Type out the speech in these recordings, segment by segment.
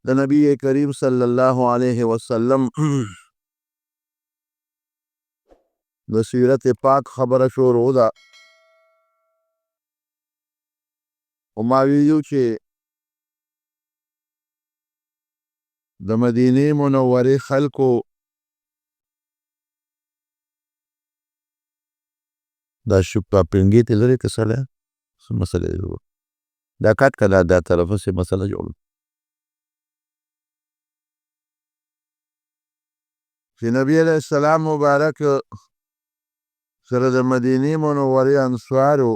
د نبی کریم صلی الله علیه وسلم د سیرت پاک خبره شروع ده. او ما ویلو چې د مدینې منورې خلکو دا شپه پنګې ته لري که سړی څه مسله دی دا کټ که دا طرفه سې مسله جوړه چې نبی علیه السلام مبارک سره د مدینې منورې انصارو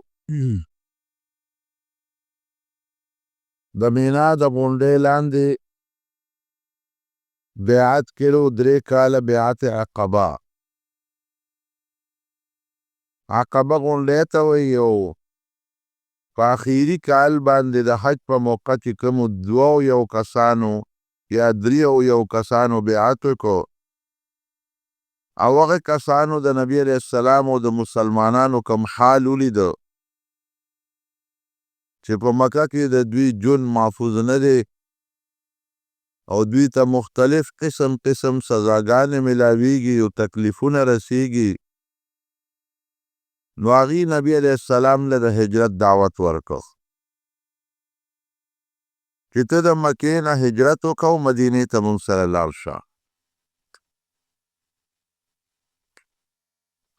د مینا د غونډۍ لاندې بیعت کړو 3 کاله بیعت عقبه. عقبه غونډۍ ته وایي او په اخري کال باندې د حج په موقع چې کومو 2 کسانو یا 3 کسانو بیعت وکړو او هغه کسانو د نبی علیه السلام او د مسلمانانو کوم حال ولیده چې په مکه کې د دوی جون محفوظ نه دی او دوی ته مختلف قسم سزاګانې ملاویږي او تکلیفونه رسیږي نو هغې نبی علیه السلام له د هجرت دعوت ورکړ چې ته د مکې نه هجرت وکړه مدینې ته موږ سره لاړ شه.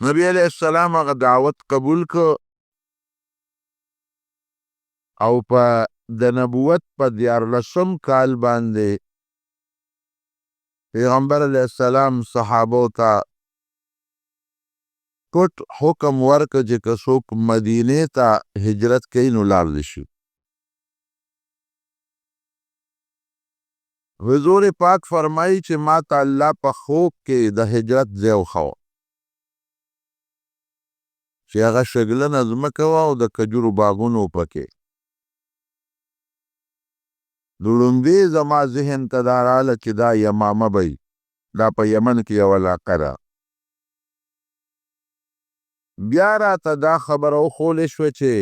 نبی علیه السلام هغه دعوت قبول کړ او په د نبوت په 14 کال باندې پیغمبر علیه السلام صحابو ته پټ حکم ورکړ چې که څوک مدینې ته هجرت کوي نو لاړ دې شي. حضور پاک فرمایي چې ما ته الله په خوب کې د هجرت ځای وښوه چې هغه شګلنه ځمکه وه او د کجورو باغونه و پکې. لومړی زما ذهن ته دا راغله چې دا یمامه به وي دا په یمن کې یوه علاقه ده. بیا راته دا خبره وښولې شوه چې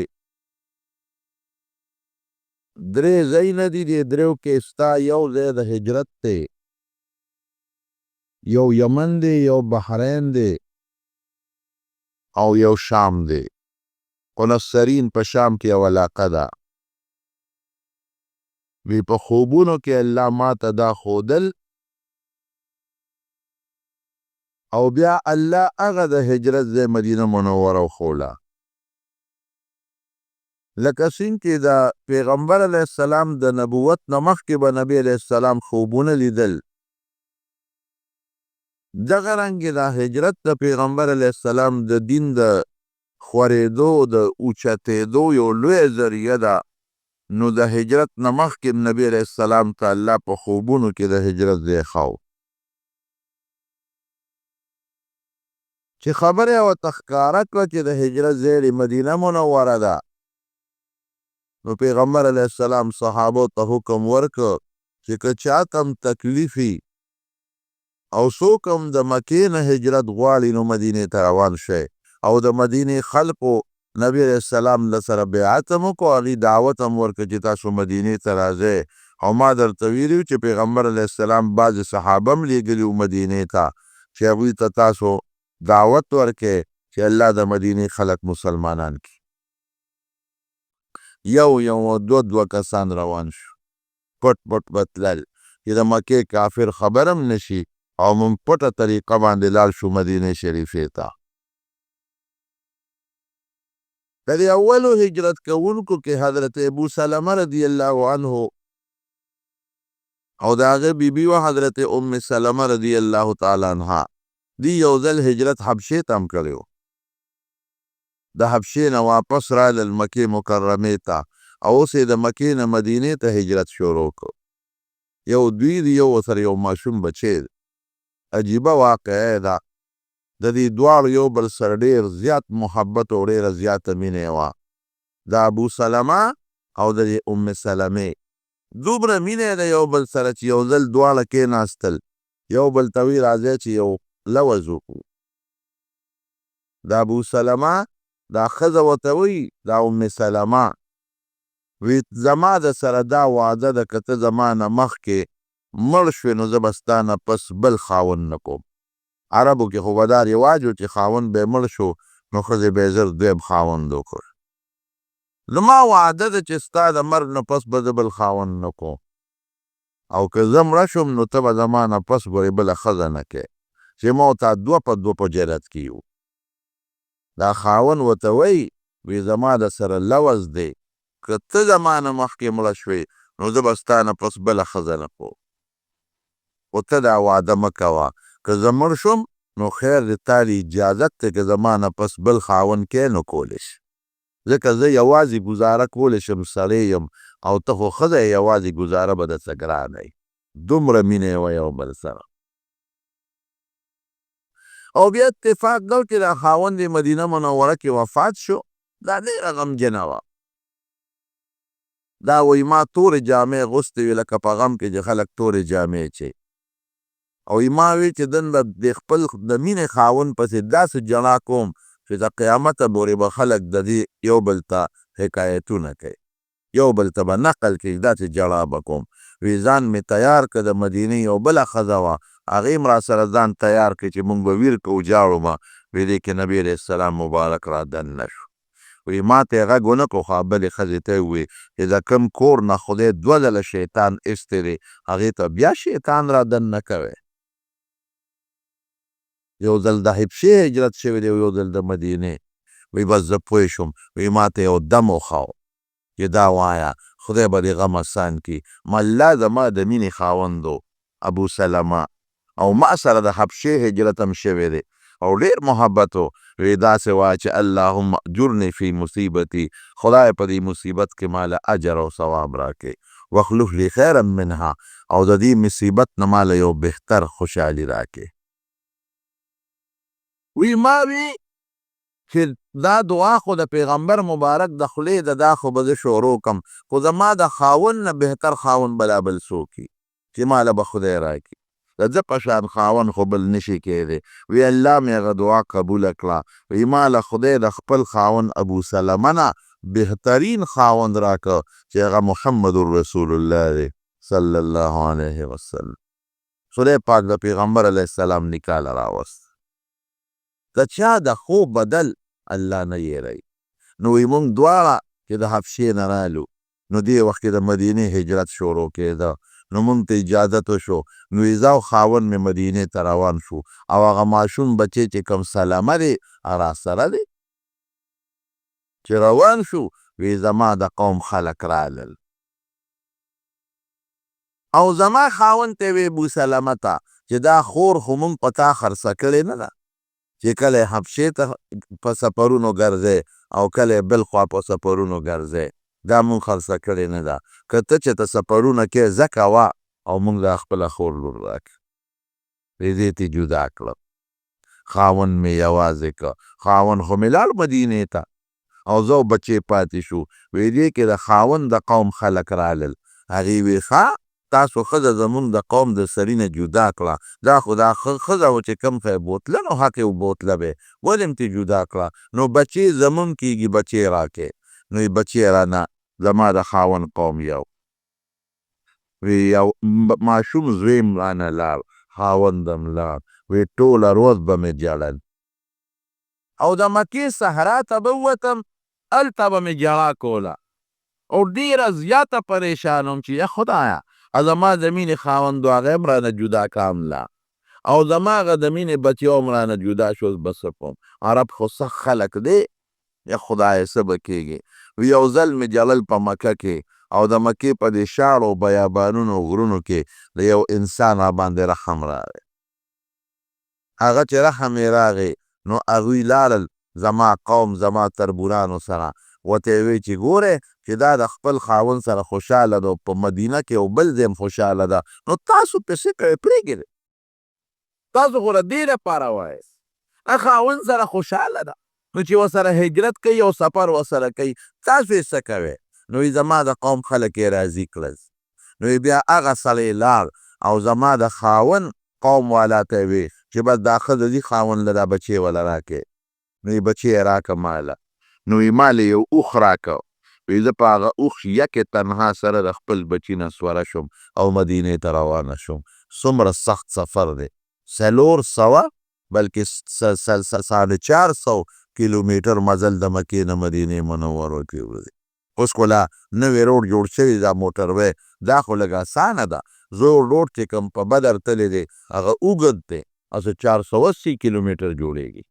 3 ځایونه دي دې 3 کې ستا یو ځای د هجرت دی یو یمن دی یو بحرین دی او یو شام دی. قنصرین په شام کې یو علاقه ده وی په خوبونو کې الله ما ته دا ښودل او بیا الله هغه د هجرت ځای مدینه منوره وښوله لکه څنګه چې د پیغمبر علیه السلام د نبوت نه مخکې به نبی علیه السلام خوبونه لیدل دغه رنګې د هجرت د پیغمبر علیه السلام د دین د خورېدو د اوچتېدو یو لویه ذریعه ده. نو د هجرت نه مخکې نبی علیه السلام ته الله په خوبونو کې د هجرت ځای ښاو چې خبره یې ورته ښکاره کړه چې د هجرت ځای مدینه منوره ده نو پیغمبر علیه السلام صحابو ته حکم ورکړ چې که چاته هم تکلیف وي او څوک هم د مکې نه هجرت غواړي نو مدینې ته روان شئ او د مدینې خلکو نبی علیه السلام له سره بیعت هم وکړو هغې دعوت هم ورکړه چې تاسو مدینې ته راځئ او ما درته ویلي چې پیغمبر علیه السلام بعضې صحابه هم لیږلي وو مدینې ته چې هغوی ته تاسو دعوت ورکړئ چې الله د مدینې خلک مسلمانان کړي. یو 2 کسان روان شو پټ به تلل چې د مکې کافر خبر هم نشي او موږ پټه طریقه باندې لاړ شو مدینې شریفې ته. د دې اولو هجرت کوونکو کې حضرت ابو سلمه رضی الله عنه او د هغې بیبي وه حضرت ام سلمه رضی الله تعالی عنها دی یو ځل هجرت حبشې ته هم کړی و. د حبشې نه واپس رالل مکې مکرمې ته او اوس یې د مکې نه مدینې ته هجرت شروع کړ. یو دوی دی یو ورسره یو ماشوم بچی دی. عجیبه واقعه ده د دې دواړو یو بل سره ډېر زیات محبت او ډېره زیاته مینه یې وه د ابو سلمه او د ام سلمې دومره مینه یې د یو بل سره چې یو ځل دواړه کېناستل یو بل ته وی راځئ چې یو لوز وکړو. د ابو سلمه دا ښځه ورته وایي دا ام سلمه وی زما د سره دا وعده ده که ته زما نه مخکې مړ شوې نو زه به ستا نه پس بل خاوند نه کوم. عربو کې خو به دا رواج و چې خاوند به مړ شو نو ښځې به یې زر دویم خاوند وکړ. نو ما وعده ده چې ستا د مرګ نه پس به زه بل خاوند نه کوم، او که زه مړه شم نو ته به زما نه پس ګورې بله ښځه نه کوې، چې ما او تا دوه په دوه په جنت کې یو. دا خاوند ورته وی زما د سره لوز دی، که ته زما نه مخکې مړه شوې نو زه به ستا نه پس بله ښځه نه کوم، خو ته دا وعده مه کوه، که زه مړ شم نو خیر د تا د اجازت دی که زما نه پس بل خاوند کې نو کولی شي، ځکه زه یوازې ګزاره کولی شم، سړی یم، او ته خو ښځه یې، یوازې ګزاره به درته ګرانه وي. دومره مینه یې وه یو بل سره. او بیا اتفاق دا چې دا خاوند مدینه منوره کې وفات شو، دا ډېره غمجنه وه. دا وایي ما تورې جامې اغوستې وې لکه په غم کې چې خلک تورې جامې اچوي، او ما وی چې دن به د خپل د مینې خاوند پسې داسې جړا کوم چې د قیامته پورې به خلک د دې یو بل ته حکایتونه کوي، یو بل ته به نقل کوي، داسې جړا به کوم. وی ځان مې تیار که د مدینې یو بله ښځه وه، هغې م را سره ځان تیار کړي چې مونږ به ویر کوو، جاړو به. وی دې کې نبي علیه السلام مبارک را دننه شو. وی ما ته یې غږ ونه کړو، خو بلې ښځې ته یې وویل چې د کوم کور نه خدای دوه ځله شیطان ایستی دی، هغې ته بیا شیطان را دننه کوی. یو ځل د حبشې هجرت شوی دی، یو ځل د مدینې. وی بس زه پوه شوم. وی ما ته یو دم وښاو چې دا وایه خدای به دې غم اسان کړي. الله زما د مینې خاوند و ابو سلمه، او ما سره د حبشې هجرت هم شوی دی او ډېر محبت و. وی داسې وایه چې اللهم اجرني فی مصیبتي، خدای په دې مصیبت کې ماله اجر او ثواب راکړي، واخلف لي خیرا منها، او د دې مصیبت نه ماله یو بهتر خوشحالي راکړي. وی ما وی چې دا دعا خو د پیغمبر مبارک د خولې ده، دا خو به زه شروع کم، خو زما د خاوند نه بهتر خاوند بلا بل څوک وي چې ماله به خدای راکړي، د ده په شان خاوند خو بل نشي کېدی. وی الله مې هغه دعا قبوله کړه. وی ماله خدای د خپل خاوند ابو سلمه نه بهترین خاوند راکړه چې هغه محمد رسول الله دی صلی الله علیه وسلم. خدای پاک د پیغمبر علیه السلام نکاله راوست. د چا د خوب بدل الله نه یېروي. نو وی مونږ دواړه چې د حبشې نه رالو، نو دې وخت کې د مدینې هجرت شروع کېده، نو مونږ ته اجازت وشو. نو وی زه او خاوند مې مدینې ته روان شو، او هغه ماشوم بچی چې کوم سلمه دی را سره دی. چې روان شو، وی زما د قوم خلک رالل، او زما خاوند ته وی ابو سلمه ته چې دا خور خو مونږ په تا خرڅه کړې نه ده، چې کله حبشې ته په سفرونو ګرځې او کله بل خوا په سفرونو ګرځې، دا مونږ خرڅه کړې نه ده، که ته چې ته سفرونه کې زه کوه او مونږ دا خپله خور لور راکړه. دې ته جدا کړم. خاوند مې یوازې که، خاوند خو مې لاړ مدینې ته، او زه او بچې پاتې شو. وی دې کې د خاوند د قوم خلک رالل، هغې وی ښه تاسو ښځه زمونږ د قوم د سړي نه جدا کړه، دا خو دا ښځه و چې کوم ښه بوتله نو حق یې بوتله به ولې م ترې جدا کړه، نو بچې زمونږ کېږي، بچې راکې. نو یې بچې رانه زما د خاوند قوم یو. وی یو ماشوم زوی م رانه لاړ، خاوند هم لاړ. وی ټوله ورځ به مې ژړل، او د مکې صحرا ته به ووتم، هلته به مې ژړا کوله، او ډېره زیاته پریشان وم چې یا خدایه زما د مینې خاوند و هغه هم رانه جدا کړم لا، او زما هغه د مینې بچیو هم رانه جدا شو، به څه کوم. عرب خو سخت خلک دی، یا خدایه څه به کېږي. یو ځل مې جړل په مکه کې، او د مکې په دې شاړو بیابانونو غرونو کې د یو انسان را باندې رحم راغی. هغه چې رحم یې راغی، نو هغوی لاړل زما قوم زما تربورانو سره، ورته یې وی چې ګورئ چې دا د خپل خاوند سره خوشحاله ده، په مدینه کې یو بل ځای هم خوشحاله ده، نو تاسو پسې کوئ پرېږدئ، تاسو خو له دې لپاره وایاست خاوند سره خوشحاله ده، نو چې ورسره هجرت کوي او سفر ورسره کوي، تاسو یې څه کوئ؟ نو زما د قوم خلک یې راضي کړل. نو بیا هغه سړی لاړ او زما د خاوند قوم والا ته یې وی چې بس دا ښځه دي، خاوند له دا بچې وله راکې. نو یې بچې یې راکه ماله. نو یې ماله یو اوښ راکه. وی زه په هغه اوښ یکې تنها سره د خپل بچي نه سوره شوم او مدینې ته روانه شوم. څومره سخت سفر دی، 400 بلکې 450 کیلومیټر مزل د مکې نه مدینې منورې کې دی. اوس خو لا نوی روډ جوړ شوی دا موټروی، دا خو لږ اسانه ده. زوړ روډ چې کوم په بدر تللی دی هغه اوږد دی، هسې 480 کیلومیټر جوړیږي.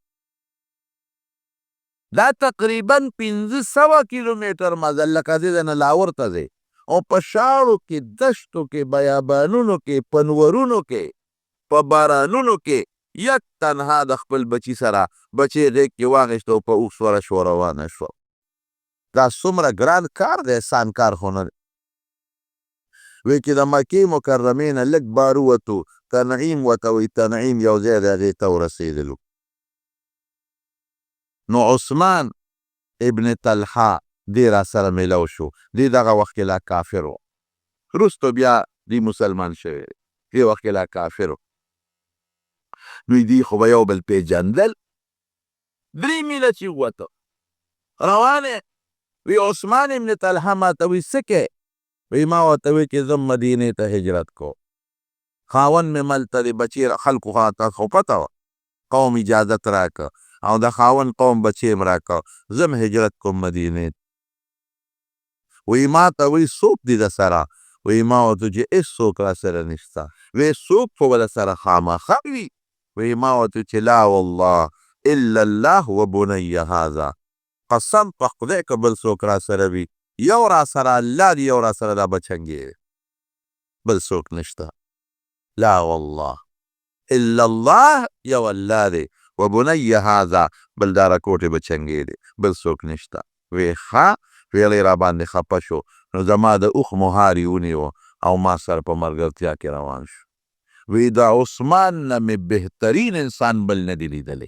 دا تقریبا 500 کیلومیټر مزل لکه دې نه لاور ته دی، او په شاړو کې، دشتو کې، بیابانونو کې، پنورونو کې، په بارانونو کې یک تنها د خپل بچي سره بچی غېږ کې واخیست او په اوښ سوره شو روانه شوه. دا څومره ګران کار دی، آسان کار خو نه دی. وی چې د مکې مکرمې نه لږ بار ووتو، تنعیم ورته وایي، تنعیم یو ځای دی، هغې ته ورسېدلو. نو عثمان ابن طلحه دې را سره میلاو شو. دې دغه وخت کې لا کافر و، وروستو بیا دی مسلمان شوی دی، دې وخت کې لا کافر و. دوی دی خو به یو بل پېژندل. 3 میله چې ووته روان یې. وی عثمان ابن طلحه ما ته وی څه کې؟ وی ما ورته وی چې زه مدینې ته هجرت کوم. خاوند مې ملته دی، بچی خلکو خو پته وه، قوم اجازت راکړه او د خاوند قوم بچی م راکړه، زه م هجرت کوم مدینې. وی ما ته وی څوک دی د سره؟ وی ما ورته چې هېڅوک را سره نشته. وی څوک خو به د سره خامخا وي؟ وی ما ورته چې لا والله الا الله و بنی هذا، قسم په خدای که بل څوک را سره وي، یو را سره الله دی، یو را سره دا بچنګې دی، بل څوک نشته. لا والله الا الله، یو الله دی، و بنی هذا، بل دا راکوټې بچنګې دی، بل څوک نشته. وی ښه. ویلی را باندې خفه شو. نو زما د اوښ مهار یې ونیو او ما سره په ملګرتیا کې روان شو. وی د عثمان نه مې بهترین انسان بل نه دی لیدلی.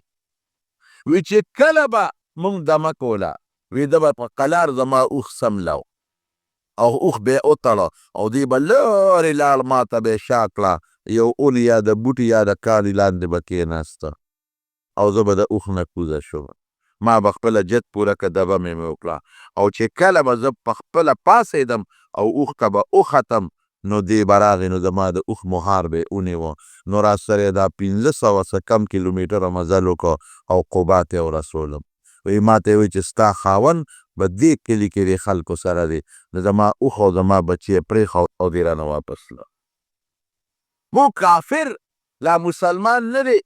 وی چې کله به مونږ دمه کوله، وی ده به په قلار زما اوښ سملو او اوښ به یې وتړه او دی به لرې لاړ، ما ته به یې شا کړه، یو اون یا د بوټي یا د کاڼي لاندې به کېناسته او زه به د اوښ نه کوزه شوم. ما به خپله جد پوره که دبه مې وکړه، او چې کله به زه په خپله پاڅېدم او اوښ ته به وختم، نو دی به راغی، نو زما د اوښ مهار به یې ونیوه، نو را سره یې دا 500 څه کم کیلومیټره مزل وکړه او قبا ته یې ورسولم. وی ما ته یې وی چې ستا خاوند به دې کلي کې د خلکو سره دی، نو زما اوښ او زما بچی یې پرېښود او دی رانه واپس له. مو کافر لا مسلمان نه دی،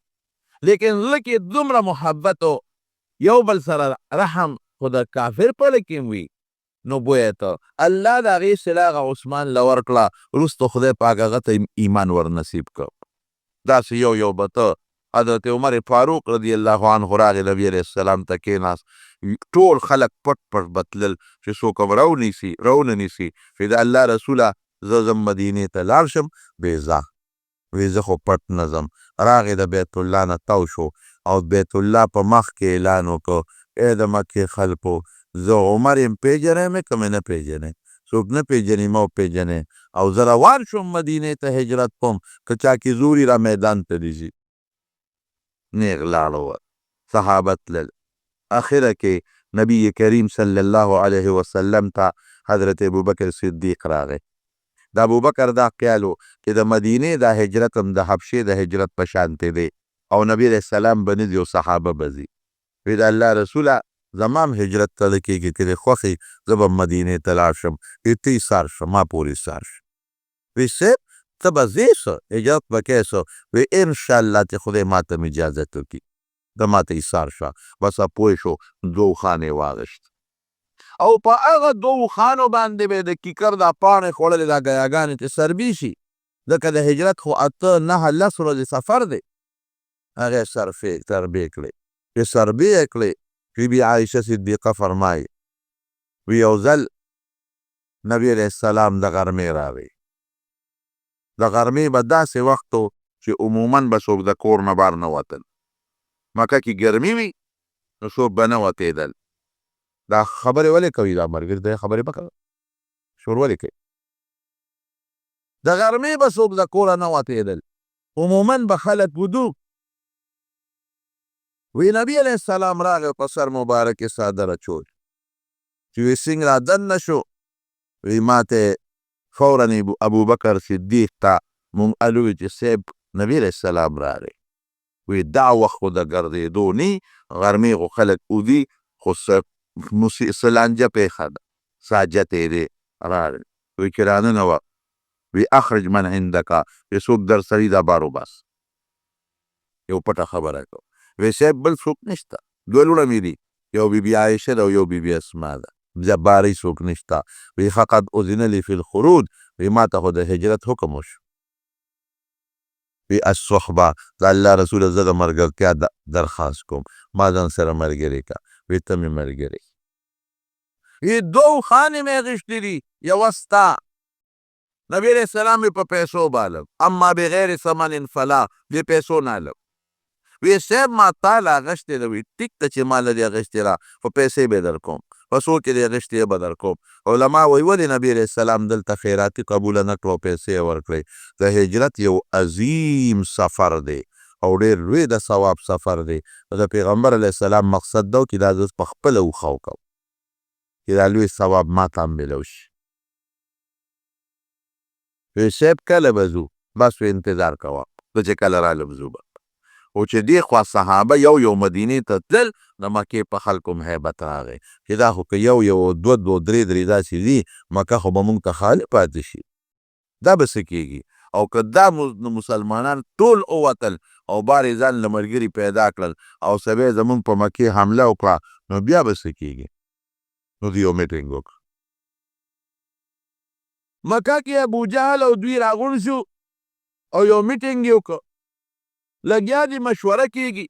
لیکن زړه کې دومره محبت و، یو بل سره رحم، خو د کافر په زړه کې وي. نو بویه ته الله د هغې صله هغه عثمان له ورکړه، وروسته خدای پاک هغه ته ایمان ور نصیب کړ. داسې یو به ته حضرت عمر فاروق رضی الله عنه راغی، نبي علیه السلام ته کېناست، ټول خلک پټ پټ به تلل چې څوک هم راونه نیسي. چې د الله رسوله زه ځم مدینې ته لاړ شم. وی ځه، وی زه خو پټ نه ځم. راغې د بیت الله نه تاو شو او بیت الله په مخ کې اعلان وکړ، ای د مکې خلکو، زه عمر یم پیژنئ مې که مې نه پیژنئ؟ څوک نه پیژني مه وپیژنئ. او زه روان شوم مدینې ته هجرت کوم، که چا کې زوري را میدان ته دې ځي. نیغ لاړه صحابه تلل. اخره کې نبی کریم صلی الله علیه وسلم ته حضرت ابوبکر صدیق راغی. د ابوبکر دا خیال و چې د مدینې دا هجرت هم د حبشې د هجرت په شانتې دی او نبی علیه السلام به نه ځي او صحابه به ځي. وی د الله رسوله زما هم هجرت ته نه کېږي، که دې خوښ وي زه به مدینې ته لاړ شم. وی ته ایسار شه، ما پورې ایسار شه. وی صاحب ته به ځې څه، هجرت به کوې څه؟ وی انشاءالله چې خدای ما ته م اجازت وکړي ته ما ته ایسار شه. بس پوه شو، 2 اوښانې واغېشت او په هغه 2 اوښانو باندې به یې د کیکر دا پاڼې خوړلې، دا ګیاګانې چې سربي شي، ځکه د هجرت خو 8 9 10 ورځې سفر دی. هغې سربې کړې. چې سربې یې کړې، بی بی عایشه صدیقه فرمایي، وی یو ځل نبی علیه السلام د غرمې راغی. د غرمې به داسې وخت و چې عموماً به څوک د کور نه بار نه وتل. مکه کې ګرمي وي نو څوک به نه وتېدل. دا خبرې ولې کوي دا ملګري؟ دا خبرې مه کوه، شور ولې کوي؟ د غرمې به څوک د کوره نه وتېدل، عموماً به خلک ودو. وی نبی علیه السلام راغی په سر مبارک یې څادر اچول. چې سنگ را دننه شو وی ماته فورا ابو بکر صدیق ته مونږ الوی چې صاحب نبی علیه السلام راغی وی دا وخت خو د ګرځېدو نی غرمې خو خلک اودي خو سلانجه پېښه ده ساجه تېرې راغی وی چې راننه وه وی اخرج من عندک وی څوک در سړي دا بار وباس یو پټه خبره کو وی صاحب بل څوک نشته دوه لوڼه مې دي یو بیبي عایشه ده او یو بیبي اسما ده جباری څوک نشته وی فقط اذن لی فی الخروج وی ما ته خو د هجرت حکم وشو وی الصحبه د الله رسول زه د ملګرتیا درخواست کوم ما ځان سره ملګري کا وی ته مې ملګري وی دوه خانې مې اخیستې دي یوه ستا نبی علیہ السلام په پیسو بالم اما بغیر ثمن فلا بې پیسو نالم وی صاحب ما تاله اخیستې ده وی ټیک ته چې ما لرې اخیستې را خو پیسې به در کوم په څو کې دې اخیستې به در کوم علما وایي ولې نبی علیه السلام دلته خیراتي قبوله نه کړو پیسې یې ورکړئ د هجرت یو عظیم سفر دی او ډېر لوی د ثواب سفر دی د پیغمبر علیه السلام مقصد دا و چې دا زه په خپله وښه وکړم چې دا لوی ثواب ما ته هم میلو شي وی صاحب کله به ځو بس وی انتظار کوه زه چې کله رالم ځو به او چې دې خوا صحابه یو مدینې ته تلل د مکې په خلکو هم هیبت راغی چې دا خو که یو دوه درې داسې دي مکه خو به مونږ ته خالي پاتې شي دا به څه کېږي او که دا مسلمانان ټول ووتل او بار یې ځان له ملګري پیدا کړل او سبا یې زمونږ په مکې حمله وکړه نو بیا به څه کېږي نو دوی یو میټینګ وکړه مکه کې ابوجهل او دوی راغونډ شو او یو میټینګ یې وکړه لګیا دي مشوره کېږي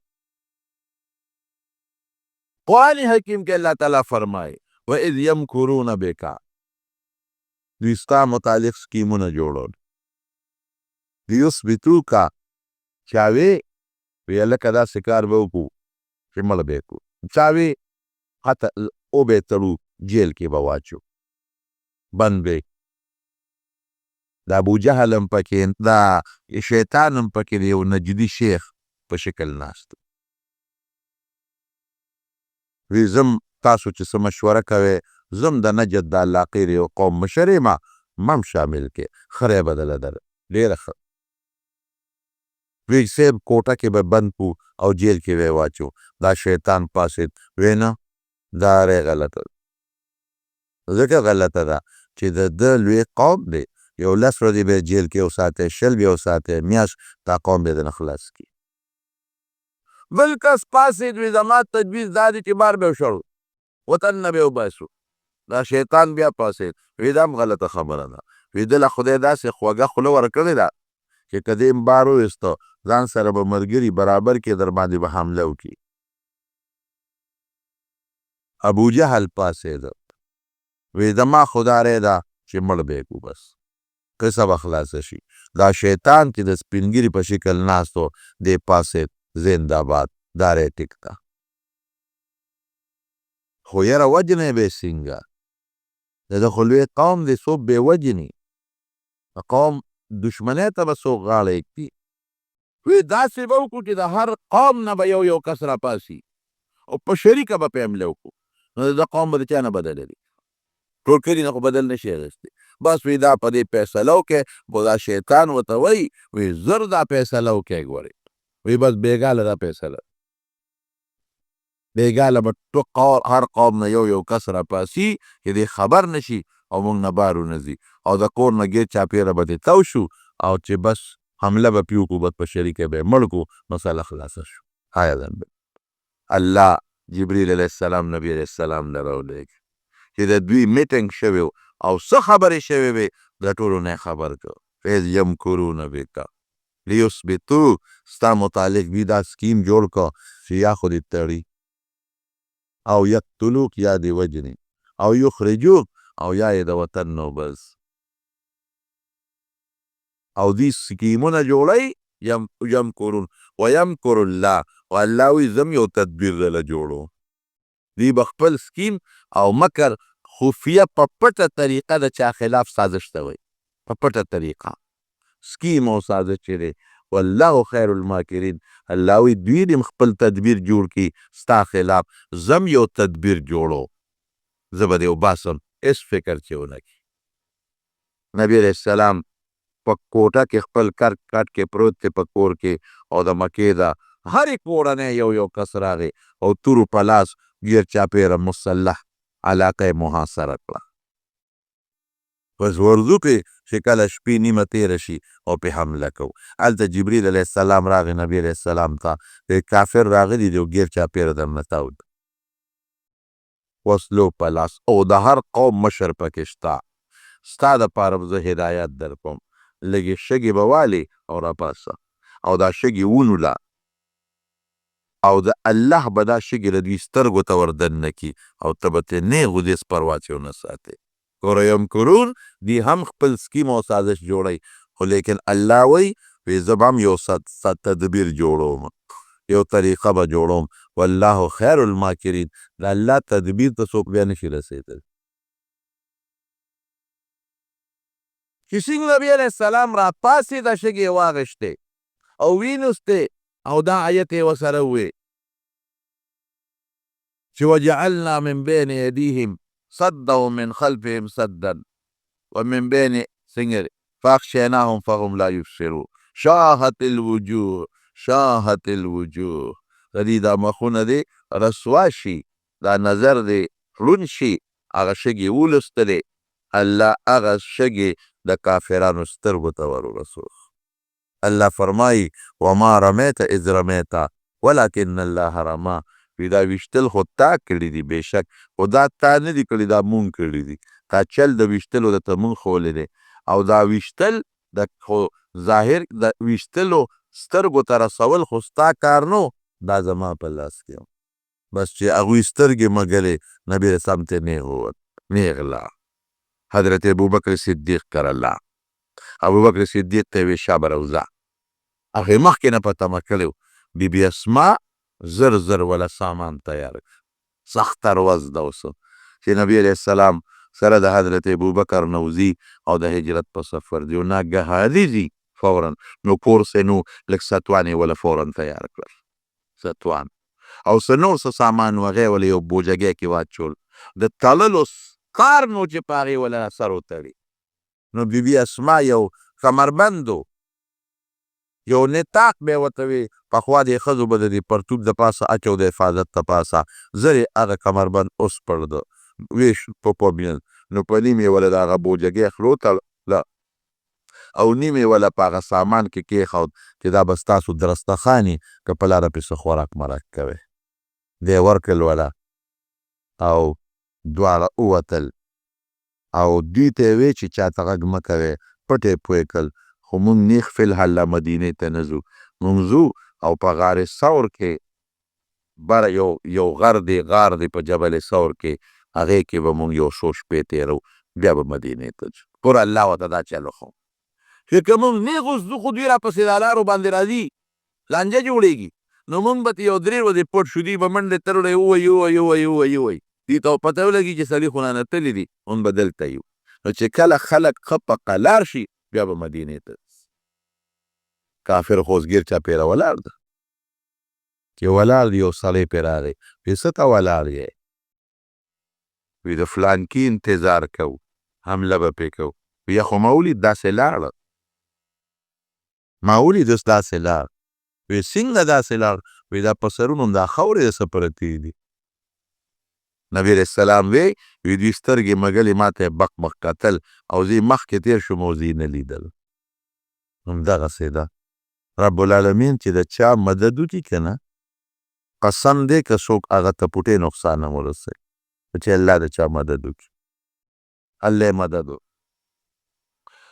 قرآن حکیم کې الله تعالی فرمایي وَإِذْ يَمْكُرُونَ بِكَ دوی ستا متعلق سکیمونه جوړول لیثبتوک چا وی هلکه داسې کار به وکړو چې مړه به یې کړو چا وی حتی او به یې تړو جیل کې به واچو بند به د ابوجهل هم پکې دا شیطان هم پکې د یو نجدي شیخ په شکل ناست وی زم تاسو چې څه مشوره کوئ زم د نجد د علاقې د یو قوم مشر یم ما هم شامل کې خری بدله در ډېره ښه وی صاحب کوټه کې به بند کړو او جیل کې به یې واچو دا شیطان پاسېد وی نه دا رې غلطه ده ځکه غلطه ده چې د ده لوی قوم دی یو 10 ورځې به جیل کې وساتئ 20 به وساتئ میاشت دا قوم به یې دنه خلاص کړي بل کس پاسېد وي زما تجویز دا دی چې بار به یې وشړو وطن نه به یې وباسو دا شیطان بیا پاسېد وی دا هم غلطه خبره ده وی ده له خدای داسې خوږه خوله ورکړې ده چې که دې هم بار وویسته ځان سره به ملګري برابر کې در باندې به حمله وکړي ابوجهل پاسېده وی زما خدا رې ده چې مړ به یې کړو بس قصه به خلاصه شي دا شیطان چې د سپینګیري په شکل ناست و دې پاسېد زنده‌باد دا رې ټیک ده خو یاره وجنې به یې څنګه د ده خو لوی قوم دی څوک بې وجني قوم دشمنۍ ته به څوک غاړه ایږدي وی داسې به وکړو چې د هر قوم نه به یو کس راپاسي او په شریکه به پې حمله وکړو نو د ده قوم به د چا نه بدل لري ټول کلي نه خو بدل نشي اخیستی بس وی دا په دې فیصله وکړئ خو دا شیطان ورته وایي وی زر دا فیصله وکړئ ګورئ وی بس بېګاله دا فیصله بېګاله به هر قوم نه یو کس راپاسي چې دې خبر نشي او موږ نه بار ونځي او د کور نه ګیر چاپېره به دې تو شو او چې بس حمله به پې وکړو بس په شریکه به یې مړ کړو مسله خلاصه شو هایا ذنب الله جبریل علیه السلام نبی علیه السلام له راولېږي چې د دوی میټینګ شوی او څه خبرې شوې وې د ټولو نه خبر کړ فیض یمکرون بک لیثبتوک ستا متعلق دوی دا سکیم جوړ کړ چې یا خو دې تړي او یقتلوک یا دې وجني او یخرجوک او یا یې د وطن نه وبس او دوی سکیمونه جوړی یمکرون ویمکر الله او الله وایي زم یو تدبیر دله جوړو دوی به خپل سکیم او مکر خفیه په پټه طریقه د چا خلاف سازش ته وایي په پټه طریقه سکیم او سازش چې دی والله خیر الماکرین الله وایي دوی دې خپل تدبیر جوړ کړي ستا خلاف زم یو تدبیر جوړو زه به دې وباسم، هېڅ فکر چې ونه کړي. نبي علیه السلام په کوټه کې خپل کټ کې پروت دی په کور کې، او د مکې د هرې کورنۍ یو یو کس راغی او تورو په لاس ګیر چاپېره مسلح علاقه یې محاصره کړه. په زوردو کې چې کله شپې نیمه تېره شي او پې حمله کوو. هلته جبریل علیه السلام راغی نبي علیه السلام ته، کافر راغلي دي او ګیر چاپېره درنه تاو دي، وسلو په لاس، او د هر قوم مشر پکې شته. ستا دپاره به زه هدایت در کوم، لږې شګې به والې او راپاسه، او دا شګې ونوله، او د الله به دا شګې له دوی سترګو ته ور دننه کي، او ته به ترې نیغ ودې پروا چې ونه ساتې. ګوره یمکرون دی هم خپل سکیم او سازش جوړی، خو لیکن الله وی زه به هم یو تدبیر جوړوم، یو طریقه به جوړوم. والله خیر الماکرین. د الله تدبیر ته څوک بیا نشي رسېدلی. چې څنګه نبي علیه السلام راپاڅېده، شګې یې واغېشتې او وینوستې، او دا آیت یې ورسره ووې چې وجعلنا من بین ایدیهم صدا ومن خلفهم صدا ومن بین څنګه فاغشیناهم فهم لا یبصرون. شاهت الوجوه د دې دا مخونه دې رسوا شي، دا نظر دې ړوند شي. هغه شګې ولوستلې، الله هغه شګې د کافرانو سترګو ته ور ورسوه. الله فرمایي وما رمیت اذ رمیت ولکن الله رما. دا ویشتل خو تا کړي دي بېشک، خو دا تا نه دي کړي، دا مونږ کړي دي. تا چل د ویشتلو درته مونږ ښوولی دی، او دا ویشتل د خو ظاهر د ویشتلو سترګو ته رسول خو ستا کار نو، دا زما په لاس کې و. بس چې هغوی سترګې مږلې، نبي رسام ته نیغ ووت، نیغ لاړ. حضرت ابوبکر صدیق کر الله، ابوبکر صدیق ته یې وې شابه روزه. هغې مخکې نه په تمه کړی و. بی بی اسما زر زر ولا سامان تیار کړ، سخته روزده اوسه چې نبي علیه السلام سره د حضرت ابوبکر نه وځي او د هجرت په سفر دی، او ناګهاني ځي فورا. نو کور سې نو لږ ستوان یې وله فورا تیار کړل، ستوان او څه نور څه سامان و، هغې وله یو بوجګۍ کې واچول، د تړلو کار نو چې په هغې وله سر وتړي. نو بی بی اسما یو کمربند و، یو نطاق به یې ورته وي، پخوا دې ښځو به د دې پرتوب د پاسه اچو د حفاظت د پاسه، زر یې هغه کمربند اوس پړده ویش په مینځ. نو په نیم یې وله د هغه بوجګۍ خلو تړله، او نیم یې وله په هغه سامان کې کېښود چې دا به ستاسو درستخوان که په لاره پې څه خوراک مرک کوئ. دی ورکړل وله، او دواړه ووتل، او دوی ته یې وې چې چاته غږ مه کوئ، پټ یې پوی کړل. خو مونږ نیغ فی الحال مدینې ته نه ځو، مونږ ځو او په غار ثور کې بره یو غر دی، غار دی په جبل ثور کې، هغې کې به مونږ یو څو شپې تېرو، بیا به مدینې ته ځو. پوره الله ورته دا چل وښود چې که مونږ نیغ اوس ځو، خو دوی راپسې دا لارو باندې راځي، لانجه جوړېږي. نو مونږ به یو درې ورځې پټ شو، دوی به منډې تړلی ووایي دوی ته پته ولګي چې سړي خو ننتلي دي، مونږ به دلته یو. نو چې کله خلک ښه په قلار شي، بیا به مدینې ته کافر خو اوس ګیر چاپېره ولاړ ده. چې ولاړ دی، یو سړی پرې راغی، وایي څه ته ولاړ یې؟ وایي د فلانکي انتظار کوو، حمله به پرې کوو. وایي خو ما ولید داسې لاړه، ما ولید اوس داسې لاړ. وایي څنګه داسې لاړ؟ وایي دا په سرونو دا خاورې د څه پرتې دي. نبي علیه السلام وی دوی سترګې مږلې، ما ته یې بق بق کتل، او زه مخکې تېر شوم او زه یې نه لیدل. همدغسې ده رب العالمین چې د چا مدد وکړي که نه، قسم دی که څوک هغه ته پوټې نقصان هم ورسوي، چې الله د چا مدد وکړي، الله یې مدد وکړي.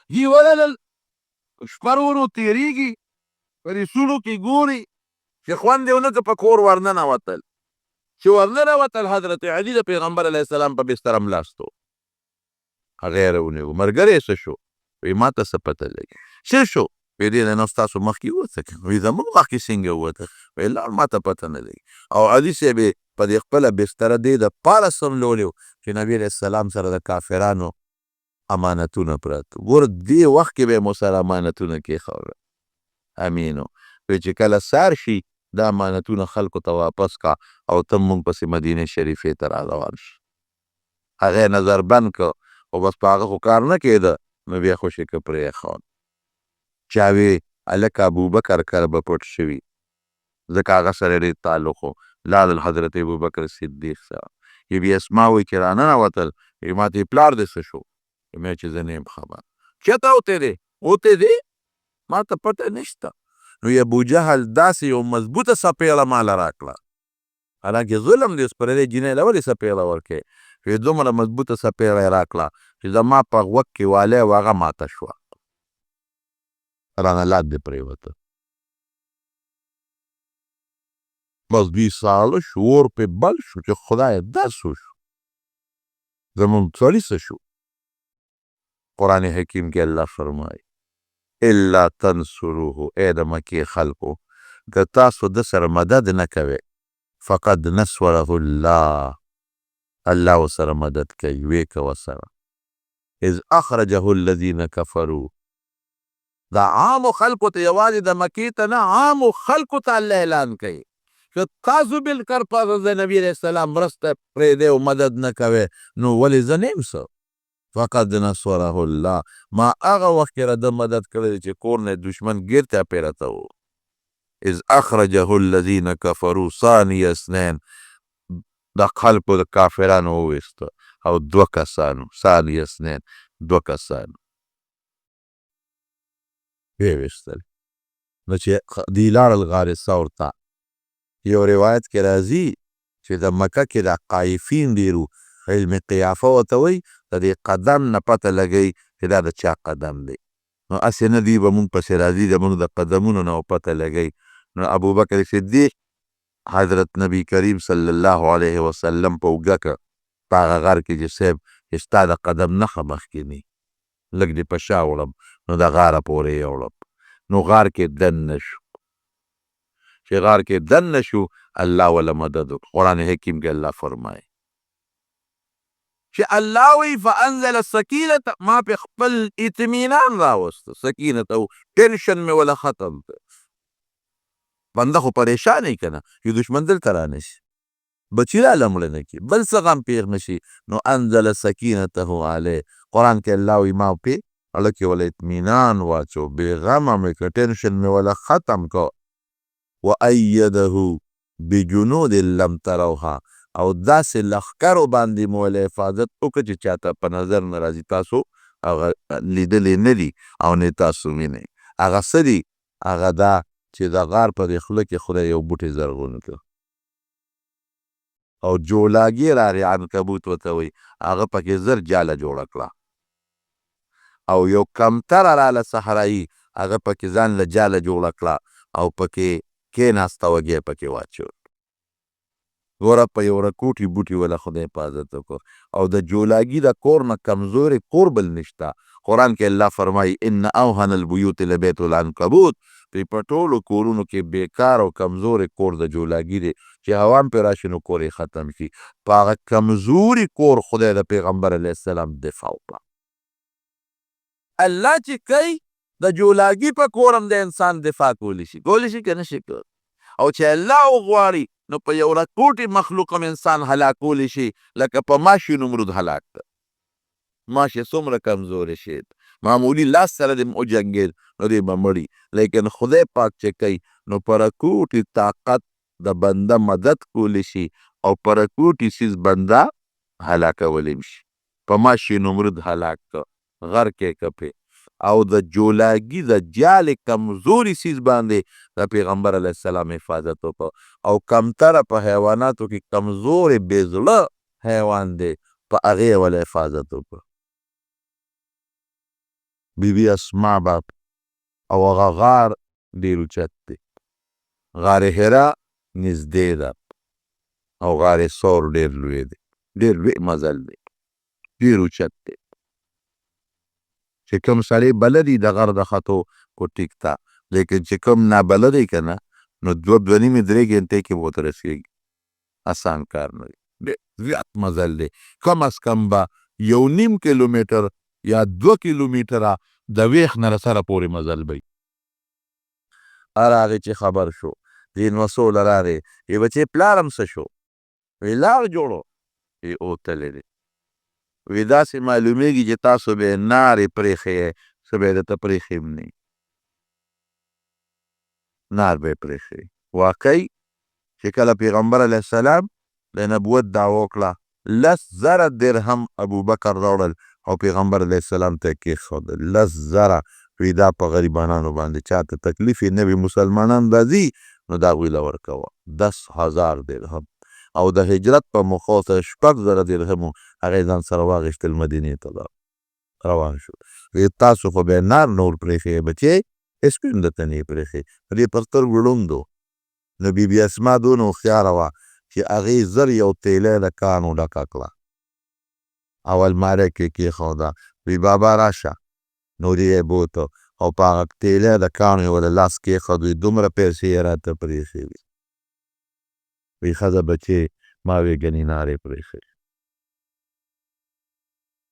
دوی وللل، شپه ورو تېرېږي، په دې سوړو کې ګوري چې خوند یې ونه که په کور ورننوتل. چې ورننوتل، حضرت علي د پیغمبر علیه السلام په بستره ملاست و. هغه یې راونیو، ملګری څه شو؟ وایي ما ته څه پته لګي. څه شو؟ وایي دې نه ستاسو مخکې ووته که؟ وایي زموږ مخکې څنګه ووته؟ وایي لاړ، ما ته پته نه لګي. او علي صاحب یې په دې خپله بستره دې دپاره سملولی و چې نبي علیه السلام سره د کافرانو امانتونه پراته. ګوره دې وخت کې به یې مو سره امانتونه کېښودل. امینو. وایي چې کله سار شي، دا امانتونه خلکو ته واپس کا، او ته مونږ پسې مدینې شریفې ته را روان شي. هغه نظر بند که او بس په هغه خو کار نه کېده، نو بیا خو شي که پرېښود. چا وی هلکه ابوبکر کره به پټ شوي، ځکه هغه سره ډېر تعلق و، لاړل حضرت ابوبکر صدیق سره. بی اسما وایي چې راننوتل، وایي ما ته یې پلار دې څه شو؟ مې چې زه نه یم خبر. چېرته وتی دی؟ وتی دی؟ ما ته پته نشته. نو ابوجهل داسې یو مضبوطه څپېړه ماله راکړه، حالانکې ظلم دی، اوس پردۍ جینۍ له ولې څپېړه ورکوې؟ وایي دومره مضبوطه څپېړه یې راکړه چې زما په غوږ کې والی و هغه ماته شوه، رانه لاندې پرېوته. بس دوی ساړه شو، اور پې بل شو چې خدایه دا څه شو، زمونږ سړي څه شو؟ قرآن حکیم کې الله فرمایي الا تنصروه، ای د مکې خلکو که تاسو د سره مدد نه کوئ، فقد نصره الله، الله ورسره مدد کوي، ویې که ورسره. اذ اخرجه الذین کفروا، دا عامو خلکو ته، یوازې د مکې ته نه، عامو خلکو ته الله اعلان کوي که تاسو بالکل په د نبي علیه السلام مرسته پرېږدئ او مدد نه کوئ، نو ولې زه نه یم څه؟ فقد نصره الله، ما هغه وخت کې د مدد کړی چې کور نه دشمن ګیر چاپېره ته و. اذ اخرجه الذین کفروا ثانی اثنین، د خلکو د کافرانو وویسته او دوه کسانو، ثانی اثنین، دوه کسانو ویویستل. نو چې دوی لاړل غار ثور ته، یو روایت کې راځي چې د مکه کې د قایفین ډېر وو، علم قیافه ورته وایي، د دې قدم نه پته لګوي چې دا د چا قدم دی. نو هسې نه دوی به مونږ پسې راځي، زمونږ د قدمونو نه پته لګوي. نو ابوبکر صدیق حضرت نبی کریم صلی الله علیه وسلم په اوږه که په هغه غر کې چې صاحب چې ستا د قدم نښه مخکې نی، لږ دې په شا وړم، نو د غاره پورې یې وړم. نو غار کې دننه شو، چې غار کې دننه شو، الله وله مدد وکړ. قرآن حکیم کې الله فرمایي چې الله وی فانزل السکینة، ما په خپل اطمینان راوسته، سکینت او ټینشن مې ولا ختم کړ. بنده خو پریشان ای کنه، یو دشمن دلته رانشي، بچی راله مړه نه کړي، بل څه غم پېښ نه شي، نو انزل سکینته علیه. قرآن کې الله وی ما پې اړه کې ولا اطمینان واچو، بېغمه مې کړ، ټینشن مې ولا ختم کړ. وایده بجنود لم تروها، او داسې لښکرو باندې مو له حفاظت وکړه چې چاته په نظر نه راځي، تاسو هغه لیدلې نه دي او نه تاسو وینئ. هغه څه دي؟ هغه دا چې د غار په دې خوله کې خدای یو بوټی زرغون کړ او جولاګي رارې عنکبوت ورته وایي، هغه پکې زر جاله جوړه کړه، او یو کمتره راله صحرایي، هغه پکې ځان له جاله جوړه کړه او پکې کېناسته، وږی پکې واچو. ګوره په یو رکوټي بوټي ولا خدای حفاظت وکړ، او د جولاګي د کور نه کمزورې کور بل نشته. قرآن کې الله فرمایي ان اوهن البیوت لبیت العنکبوت، په ټولو کورونو کې بیکار او کمزورې کور د جولاګي دی، چې هوا هم پرې راشي نو کور یې ختم شي. په هغه کمزوري کور خدای د پیغمبر علیه السلام دفاع وکړه. الله چې کوي د جولاګي په کور هم د انسان دفاع کولی شي، کولی شي که نه شي کولی. او چې الله وغواړي نو په یو رکوټي مخلوق هم انسان هلاکولی شي، لکه په ماشي نمرود هلاک کړه. ماشي څومره کمزورې شي، معمولي لاس سره دې وجنګېد نو دې به مړي، لیکن خدای پاک چې کوي نو په رکوټي طاقت د بنده مدد کولی شي، او په رکوټي سیز بنده هلاکولی شي. په ماشي نمرود هلاک کړه، غر کې کپې، او د جولاګي د جالې کمزوري سیز باندې د پیغمبر علیه السلام حفاظت وکړه. او کمتره په حیواناتو کې کمزورې بې زړه حیوان دی، په هغې یې وله حفاظت وکړه. بیبي اسما به او هغه غار ډېر اوچت دی، غار حرا نږدې ده او غار ثور ډېر لوی دی، ډېر لوی مزل دی، ډېر اوچت دی. چې کوم سړی بلدي د غر د ختو کو ټیک تا، لیکن چې کوم نابلدی که نه نو دوه نیمې 3 ګنټې کې به ورته رسېږي، اسان کار نه دی، ډېر زیات مزل دی. کم از کم به 1.5 کیلومیټر یا 2 کیلومیټره د ویښ نه سره پورې مزل به وي. هر هغې چې خبر شو دې نوسو له راغې، وی بچې پلار هم څه شو؟ وی لار جوړو، وی او تللی دی. وی داسې معلومیږي چې تاسو به یې نارې پرېښی څه به یې درته پرېښي هم نه نار به یې پرېښی واقعي چې کله پیغمبر علیه السلام د نبوت دعوه وکړه 10,000 درهم ابوبکر راوړل او پیغمبر علیه السلام ته یې کېښودل 10,000 وی دا په غریبانانو باندې چاته تکلیف یې نه وي مسلمانان راځي نو د هغوی له ورکوه 10,000 درهم او د هجرت په موخه ورته 6,000 درهم هغه یې ځان سره واخیستل مدینې ته روان شو وی تاسو خو به یې نار نور پرېښی بچی هېڅ کوم درته نه یې پرېښی په دې پر سترګو ړوند و نو بیبي اسما دونه هوښیاره وه چې هغې زر یو تیلی د کاڼو ډکه کړه او المارۍ کې یې کېښوده وی بابا راشه نو دې یې بوته او په هغه تیلی د کاڼو یې ورله لاس کېښود وی دومره پیسې یې راته پرېښې وي وی ښځه بچې ما وی ګنې نارې پرېښې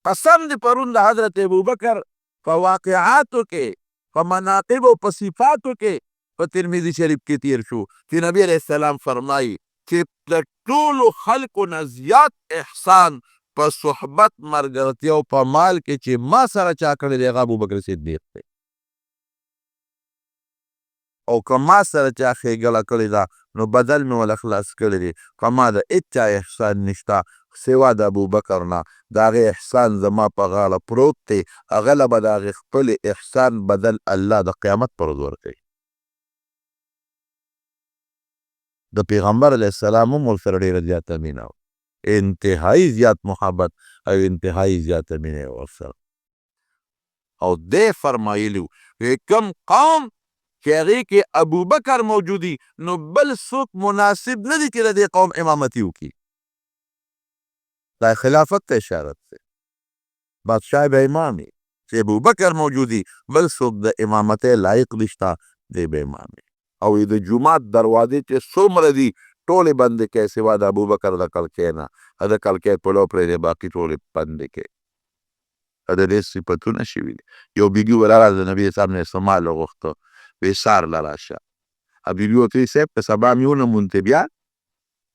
قسم دې پرون د حضرت ابوبکر په واقعاتو کې په مناقبو په صفاتو کې په ترمذي شریف کې تیر شو چې نبی علیه السلام فرمایي چې د ټولو خلکو نه زیات احسان په صحبت ملګرتیا او په مال کې چې ما سره چا کړی دی هغه ابوبکر صدیق دی او که ما سره چا ښېګړه کړې ده نو بدل مې وله خلاص کړی دی که ما د هېچا احسان نشته سوا د ابوبکر نه د هغې احسان زما په غاړه پروت دی هغه له به د هغې خپل احسان بدل الله د قیامت پر ورځ ورکوي د پیغمبر علیه السلام هم ورسره ډېره زیاته مینه وه انتهایی زیات محبت او انتهایی زیاته مینه یې ورسره او دی فرمایلي و کوم قوم چې هغې کې ابوبکر موجودي نو بل څوک مناسب نه دي چې د دې قوم امامتي وکړي دا خلافت ته اشاره ده بادشاه به امام وي چې ابوبکر موجودي بل څوک د امامتۍ لایق نشته دی به امام وي او د جومات دروازې چې څومره دي ټولې بندې کړئ سوا د ابوبکر د کړکۍ نه د کړکۍ پلو پرېږدئ باقي ټولې بندې کړئ د دې صفتونه شوي دي یو بیګي ولاړه د نبي صاحب نه استعمال وغوښته وی سار له راشه بیبي ورته وایي صاحب که سبا مې ونموند ته بیا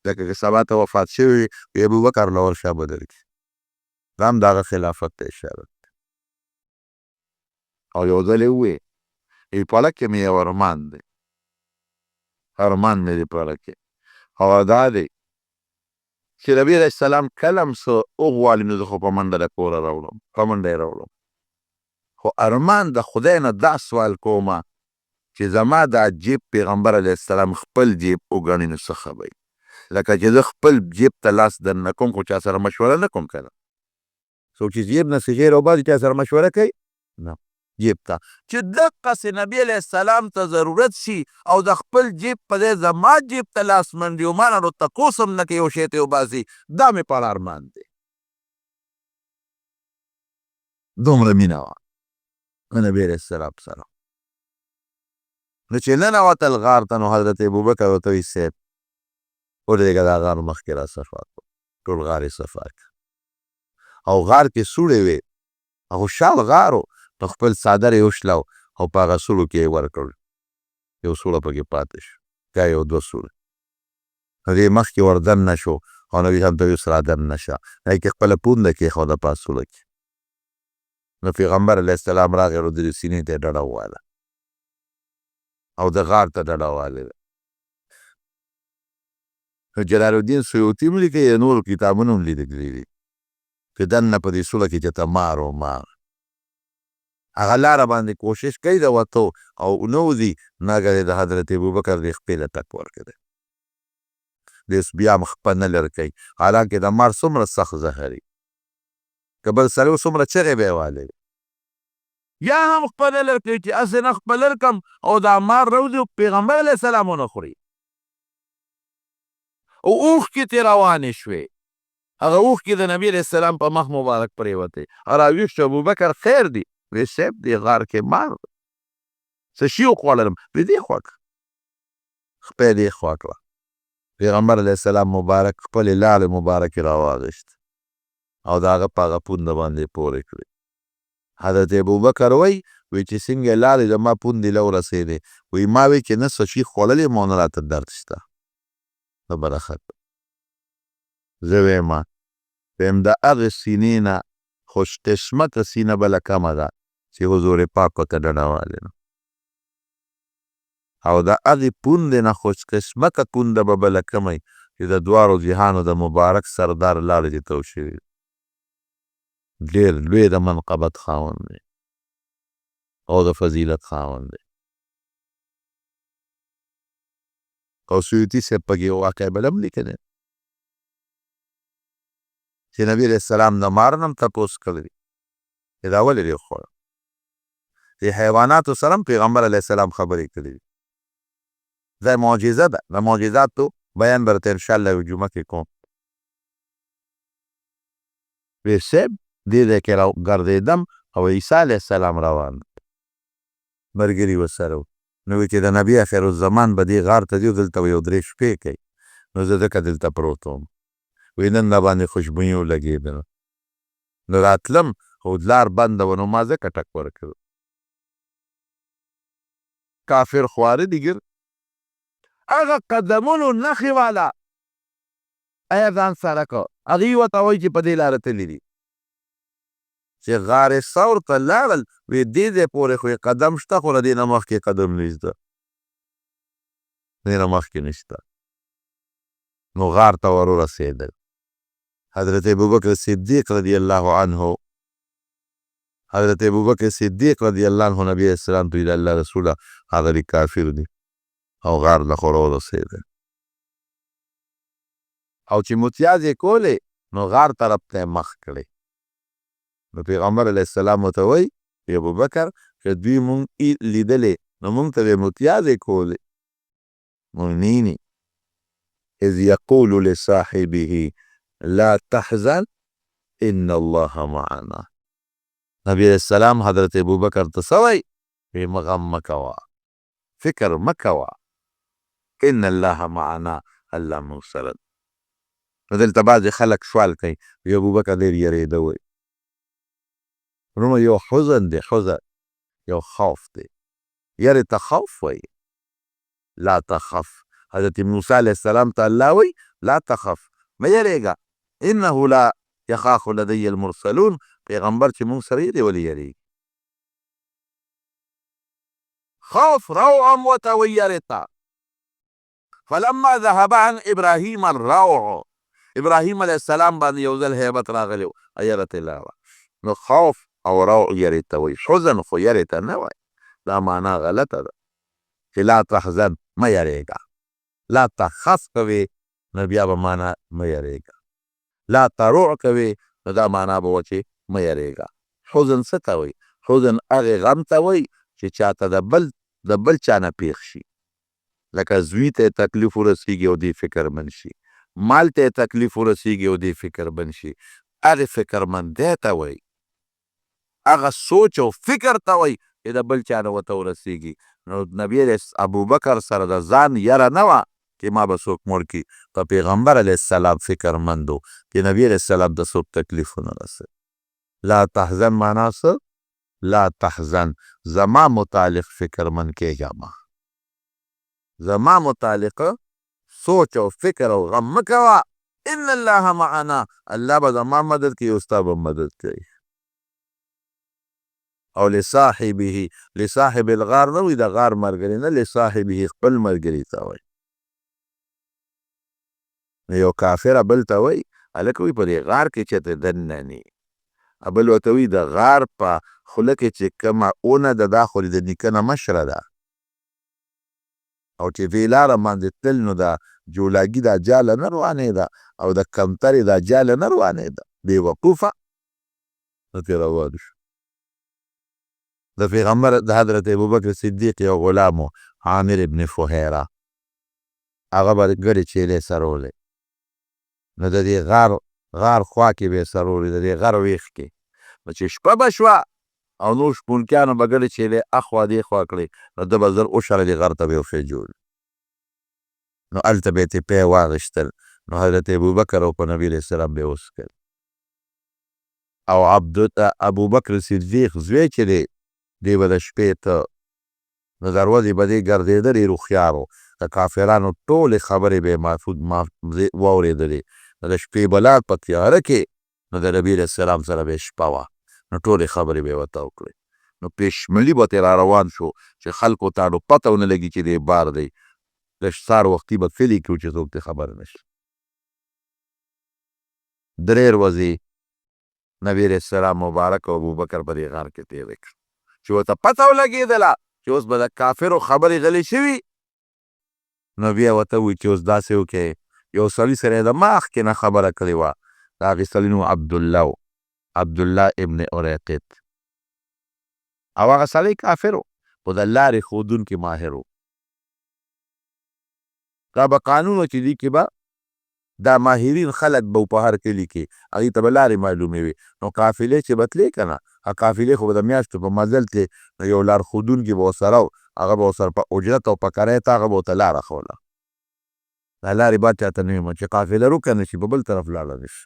لکه که سبا ته وفات شوی وي ابوبکر له ورشه به درکړي دا هم د هغه خلافت ته اشاره ده او یو ځل یې وویې پاله کې مې یو ارمان دی ارمان مې دی پاله کې او دا دی چې نبي علیه السلام کله هم څه وغواړي نو زه خو په منډه د کوره راوړم په منډه یې راوړم خو ارمان د خدای نه دا سوال کومه چې زما دا جیب پیغمبر علیه السلام خپل جیب وګڼي نو څه ښه به لکه چې زه خپل جیب ته لاس دننه کوم خو چا سره مشوره نه کوم که نه څوک چې جیب نه سیغې راوباسي چا سره مشوره کوي نه جیب ته چې دقسې نبي علیه السلام ته ضرورت شي او د خپل جیب په ځای زما جیب ته لاس منډي او ما نه نو تپوس هم نه کوي یو شی ته وباسي دا مې په اړه ارمان دی دومره مینه وه د نبي علیه السلام سره نو چې ننوتل غار ته نو حضرت ابوبکر ورته وایي صاحب ودرېږه دا غار مخکې را صفا کړو ټول غار یې صفا کړ او غار کې سوړې وې او خوشحال غار و نو خپل څادر یې وشلو او په هغه سوړو کې یې ورکړ یو سوړه پکې پاتې شو یا یو دوه سوړه هغې مخکې ور دننه شو او نبي هم ته وایي اوس را دننه شه هغې کې خپله پونده کېښوده په سوړه کې نو پیغمبر علیه السلام راغی او د سینې ته یې ډډه وواله او د غار ته ډډه والی ده جلال الدین سیوطي هم لیکي د نورو کتابونو هم لیکلي دي چې دننه په دې سوړه کې چې ته مار و مار هغه لاره باندې کوشش کوي د وتو او نوځي ناګهې د حضرت ابوبکر د خپې له ټک ورکړی دی بیا هم خپه نه لرې کوي حالانکې د مار څومره سخت زهري که بل سړی و څومره چغې به یې والی یا هم خپه نه لرې کوي چې هسې نه خپه لر کړم او دا مار روځي او پیغمبر علیه السلام ونه خوري او اوښکې ترې روانې شوې هغه اوښکې د نبي علیه السلام په مخ مبارک پرېوتې راویښ شو ابوبکر خیر دی وی صاحب دې غار کې مار څه شي وخوړلم وی دې خوا کړه خپې دې خوا کړه پیغمبر علیه السلام مبارک خپلې لاړې مبارکې راواغېست او د هغه په هغه پونده باندې پورې کړې حضرت ابوبکر وی چې څنګه لاړې زما پوندې له ورسېدې وی ما وی چې نه څه شي خوړلې ما نه راته درد شته خبره ښه زه ویمه د هغې سینې نه خوش قسمت سینه بله کمه ده چې حضور پاک ورته ډډوالی نه او د هغې پوندې نه خوش قسمته پونده به بله کمی چې د دواړو جهانو د مبارک سردار لاړې دې تو شوي ډېر لوی د منقبت خاوند دی او د فضیلت خاوند دی او سیوطي صاحب پکې یو واقع بل هم لیکلی چې نبي علیه السلام د مار نه هم تپوس کړی چې دا ولې دې وخوړه د حیواناتو سره هم پیغمبر علیه السلام خبرې کړي دي دا معجزه ده د معجزاتو بیان به درته انشاءالله یو جمعه کې کوم ویې صاحب دې ځای کې راګرځېدم او عیسی علیه السلام روان ملګري ورسره نو وایي چې د نبي آخر الزمان به دې غار ته ځي دلته به یو 3 شپې کوي نو زه ځکه دلته پروت وم وایي نن راباندې خوشبویي ولګېدله نو راتلم خو لار بنده وه نو ما ځکه ټک ورکړ کافر خواره دي ګر هغه قدمونو نښې والا ایا ځان سره کو هغې ورته وایي چې په دې لاره تللي دي چې غار ثور ته لاړل وی دې ځای پورې خو یې قدم شته خو له دې نه مخکې قدم نشته دې نه مخکې نشته نو غار ته ور ورسېدل حضرت ابوبکر صدیق رضی الله عنه حضرت ابوبکر صدیق رضی الله عنه نبی اسلام ته الله رسوله هغه کافر دي او غار له خو ورسېدل او چې متیازې کولې نو غار طرف ته یې مخ کړی نو پیغمبر علیه السلام ورته وایي ابوبکر که دوی مونږ لیدلې نو مونږ ته به متیازې کولې مونږ نینې اذ یقول لصاحبه لا تحزن ان الله معنا نبی علیه السلام حضرت ابوبکر ته څه وایي وایي غم مه کوه فکر مه کوه ان الله معنا الله موږ سره نو دلته بعضې خلک سوال کوي وایي ابوبکر ډېر یېرېده وایي وروڼو یو حزن دی حزن یو خوف دی یرې ته خوف وایي لا تخف حضرت موسی علیه السلام ته الله وایي لا تخف مه یېرېږه انه لا یخاف لدی المرسلون پیغمبر چې مونږ سره یې دی ولې یېرېږي خوف روعا وتویرتا فلما ذهب عن ابراهیم الروع ابراهیم علیه السلام باندې یو ځل هیبت راغلی و یره ترې لاړه نو خوف او روع یرې ته وایي حزن خو یرې ته نه وایي دا معنا غلطه ده چې لا تحزن مه یریږه لا تخف کوې نو بیا به معنا مه یریږه لا تروع کوې نو دا معنا به وه چې مه یریږه حزن څه ته وایي حزن هغې غم ته وایي چې چاته د بل چا نه پېښ شي لکه زوی ته تکلیف ورسېږي او دې فکرمند شي مال ته تکلیف ورسېږي او دې فکرمند شي هغې فکرمندۍ ته وایي هغه سوچ او فکر ته وایي چې د بل چا نه ورته ورسېږي نو نبي ابوبکر سره د ځان یره نه وه چې ما به څوک مړ کړي په پیغمبر علیه السلام فکرمند و چې نبي علیه السلام ته څوک تکلیف ونه رسوي لا تحزن معنا څه لا تحزن زما متعلق فکرمند کېږه مه زما متعلق سوچ او فکر او غم مه کوه ان الله معنا الله به زما مدد کوي او ستا به مدد کوي او لصاحبه لصاحب الغار نه وي د غار ملګري نه لصاحبه خپل ملګري ته وایي یو کافره بل ته وایي هلکه وایي په دې غار کې چې ته دننه نی بل ورته وایي د غار په خوله کې چې کومه اونه ده دا خو د نیکه نه مشره ده او چې دې لاره باندې تل نو د جولاګي دا جاله نه روانېده او د کمترې دا جاله نه روانېده بېوقوفه نو ترې روان شو د پیغمبر د حضرت ابوبکر صدیق یو غلام و عامر ابن فهیره هغه به ګډې چیلې سرولې نو د دې غار خوا کې به یې سرولې د دې غر ویښ کې نو چې شپه به شوه او نور شپونکیانو به ګډې چیلې اخوا دې خوا کړې نو ده به زر وشړه دې غر ته به یو شی جوړ نو هلته به یې تپې واغېشتل نو حضرت ابوبکر او په نبي علیه السلام به یې وڅښل او ابوبکر صدیق زوی چې دی دی به د شپې ته نو دروازې به دې ګرځېدلې روښیار و د کافرانو ټولې خبرې به یې واورېدلې د شپې به لاړ په تیاره کې نو د نبي علیه السلام سره به شپه وه، نو ټولې خبرې به یې ورته وکړې. نو پېشملي به ترې را روان شو چې خلکو ته نو پته ونه لګي چې دی بار دی. د سهار وختي به کلي کې و چې څوک ترې خبر نه شي. 3 ورځې نبي علیه السلام مبارک او ابوبکر په دې غار کې تېرې کړې چې ورته پته ولګېدله چې اوس به د کافرو خبرې غلې شوي. نو بیا ورته ووایي چې اوس داسې وکړئ، یو سړي سره یې د مخکې نه خبره کړې وه، د هغې سړي نوم عبدالله و، عبدالله ابن اریقط، او هغه سړی کافر و خو د لارې ښودونکي ماهر و. دا به قانون و چې دې کې به دا ماهرین خلک به په هر کلي کې هغې ته به لارې معلومې وي. نو قافلې چې به تلې که نه، هغه قافلې خو به د میاشتو په مزل کې یو لارښودونکي به ورسره و، هغه به ورسره په اجرت او په کرایه ته هغه به ورته لاره ښوله. دا لارې باید چاته نه وي چې قافله روکه نه شي، په بل طرف لاړه نه شي.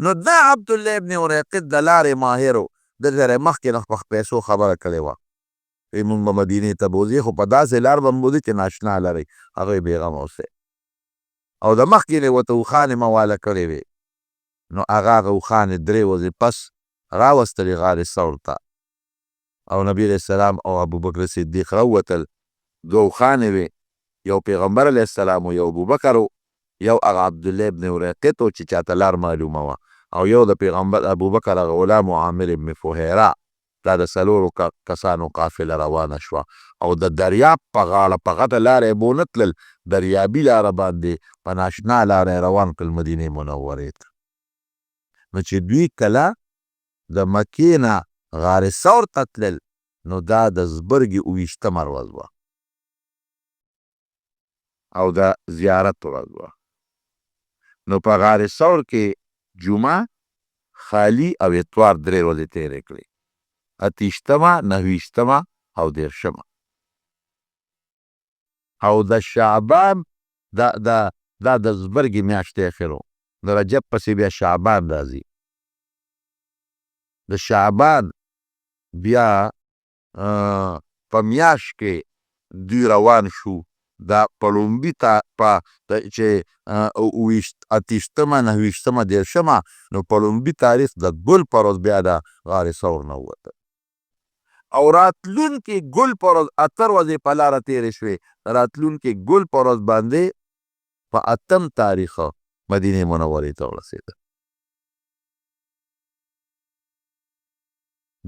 نو دا عبدالله ابن اریقط د لارې ماهر و، د سره یې مخکې نه په پیسو خبره کړې وه. وایي مونږ به مدینې ته بوځې، خو په داسې لار به بوځې چې ناشنا لرئ، هغه یې بېغمه اوسئ. او د مخکې نه یې ورته اوښانې مواله کړې وې. نو هغه اوښانې 3 ورځې پس راوستلې غار ثور ته، او نبي علیه السلام او ابوبکر صدیق راووتل. 2 اوښانې وې، یو پیغمبر علیه السلام و، یو ابوبکر و، یو هغه عبدالله ابن اریقط و چې چاته لار معلومه وه، او یو د پیغمبر ابوبکر هغه غلام و عامر ابن فهیره. دا د 4 کسانو قافله روانه شوه، او د دریاب په غاړه په غټه لاره یې بونه تلل، دریابي لاره باندې په ناشنا لاره یې روان کړل مدینې منورې ته. نو چې دوی کله د مکې نه غار ثور ته تلل، نو دا د زبرګې 28مه ورځ وه او د زیارت ورځ وه. نو په غار ثور کې جمعه، خالي او اتوار 3 ورځې تېرې کړې، 28مه، 29مه او 30مه. او د شعبان دا د زبرګې میاشت اخر و، د رجب پسې بیا شعبان راځي. د شعبان بیا په میاشت کې دوی روان شو، دا په لومبي چې 28مه، 29مه، 30مه، نو په لومبي تاریخ د ګل په ورځ بیا د غار ثور نه ووتل، او راتلونکي ګل په ورځ 8 ورځې په لاره تېرې شوې. راتلونکي ګل په ورځ باندې په 8م تاریخ مدینې منورې ته ورسېده.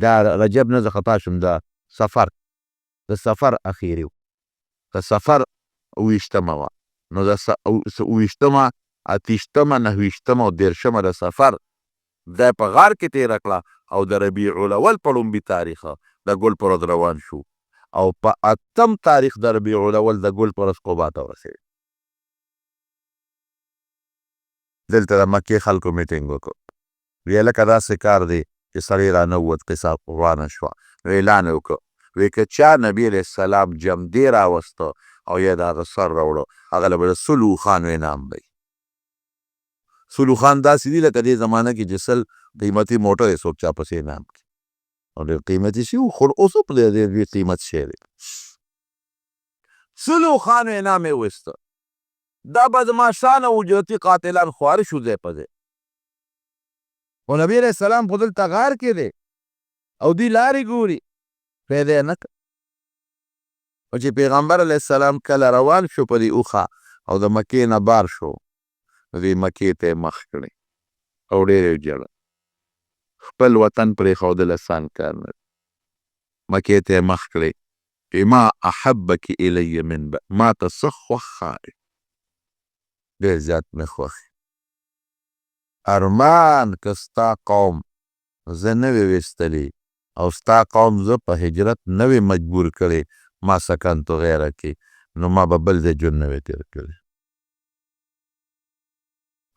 دا رجب نه، زه خطا شم، د سفر اخیري و، د سفر 28مه وه. نو د 28مه، 28مه، 29مه او 30مه د سفر دا په غار کې تېره کړه، او د ربیع الاول په لومبي تاریخ د ګل په ورځ روان شو، او په 8م تاریخ د ربیع الاول د ګل په ورځ قبا ته ورسېد. دلته د مکې خلکو میټینګ وکړ، ویې لکه داسې کار دی چې سړی رانووت، قصه روانه شوه. اعلان یې وکړ، وایي که چا نبي علیه السلام جمدې راوسته او یا د هغه سر راوړه، هغه له به د 100 اوښانو انعام دی. 100 اوښان داسې دي لکه دې زمانه کې چې 100 قیمتي موټر یې څوک چا پسې انعام کړي، او ډېر قیمتي شي، خو اوس هم ډېر قیمت شی دی. 100 اوښانو انعام یې وایسته. دا بدماشان او اجرتي قاتلان خواره شو ځای په ځای، خو نبي علیه السلام خو دلته غار کې دی او دوی لارې ګوري، فایده یې نه کړه. او چې پیغمبر علیه السلام کله روان شو په دې اوښه او د مکې نه بار شو، نو دوی مکې ته یې مخ کړی او ډېر یې وژړل. خپل وطن پرېښودل اسان کار نه دی. مکې ته یې مخ کړی، ما احبک الی من ما ته څه خوښ ښکاري، ډېر زیات مې خوښ ارمان که ستا قوم زه نه وې ویستلی او ستا قوم زه په هجرت نه وې مجبور کړی، ما سکنتو غیره کې، نو ما به بل ځای ژوند نه وې تېر کړی.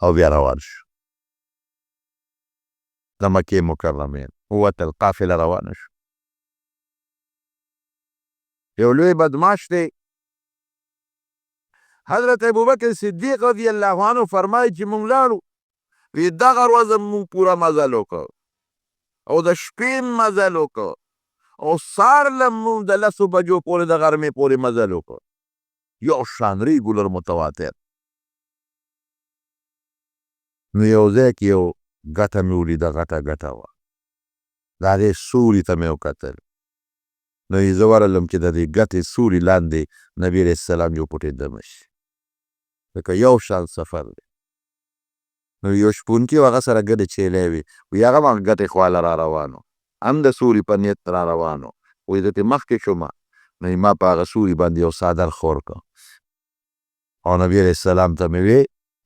او بیا روان شو د مکې مکرمې ووتل، قافله روانه شو. یو لوی بدماش دی، حضرت ابوبکر صدیق رضی الله عنه فرمایي چې مونږ لاړو، وی دغه ورځ مونږ پوره مزل وکړ او د شپې مزل وکړ او سهار له مونږ د 10 بجو پورې د غرمې پورې مزل وکړ. یو شان ریګولر متواتر. نو یو ځای کې یو ګټه مې ولیده، غټه وه. د هغې سوري ته مې وکتل، نو زه ورغلم چې د دې ګټې سوري لاندې نبي علیه السلام یو پټې دمه شي، لکه یو شان سفر دی. نو یو شپونکي هغه سره ګډې چیلۍ وې، وایي هغه هم ګټې خواله را روان و، هم د سوري په نیت را روان و. وایي زه ترې مخکې شومه، نو ما په هغه سوري باندې یو څادر خور کړ، او نبي علیه السلام ته مې وې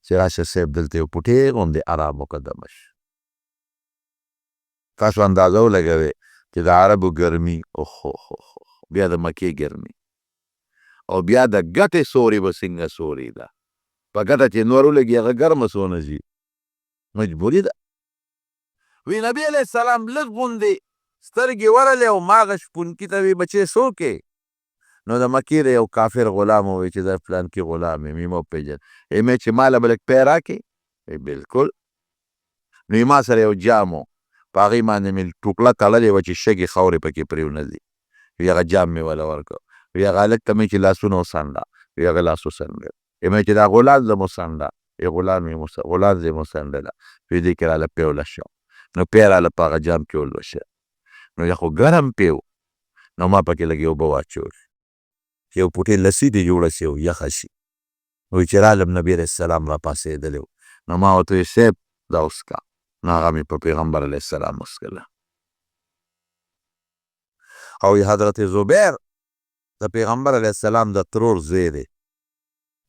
چې راشه صاحب دلته یو پټې غوندې ارام وکړه دمه شي. تاسو اندازه ولګوئ چې د عربو ګرمي بیا د مکې ګرمي او بیا د ګټې سوري به څنګه سوري ده، په ګټه چې نور ولګي هغه ګرمه څونه شي، مجبوري ده. وی نبی علیه السلام لږ غوندې سترګې ورلې او ما هغه شپونکي ته وی بچې څوک یې؟ نو د مکې د یو کافر غلام ووی چې زه فلانکي غلام یم، مې وپېژند. مې چې ما له به لږ پی راکړې؟ بلکل. نو ما سره یو جام و، په هغې باندې مې ټوکله تړلې وه چې شګې خاورې پکې پرېونځي. وی هغه جام مې وله ورکړ. وی هغه هلک ته مې چې لاسونه وڅنډه، وی هغه لاس وڅنډل. مې چې دا غلاز له وڅنډه، غلاز یې وڅنډله. وی دې کې راله پیوله شو، نو پی راله په هغه جام کې ولوشه. نو یا خو ګرم پی و، نو ما پکې لږې اوبه واچول، چې یو پوټې لسي دې جوړه شي او یخه شي. وی چې رالم نبي علیه السلام را پاسېدلی و، نو ما ورته وی صاحب دا وڅښه. نو هغه مې په پیغمبر علیه السلام وڅښله. او حضرت زبیر د پیغمبر علیه السلام د ترور زوی دی.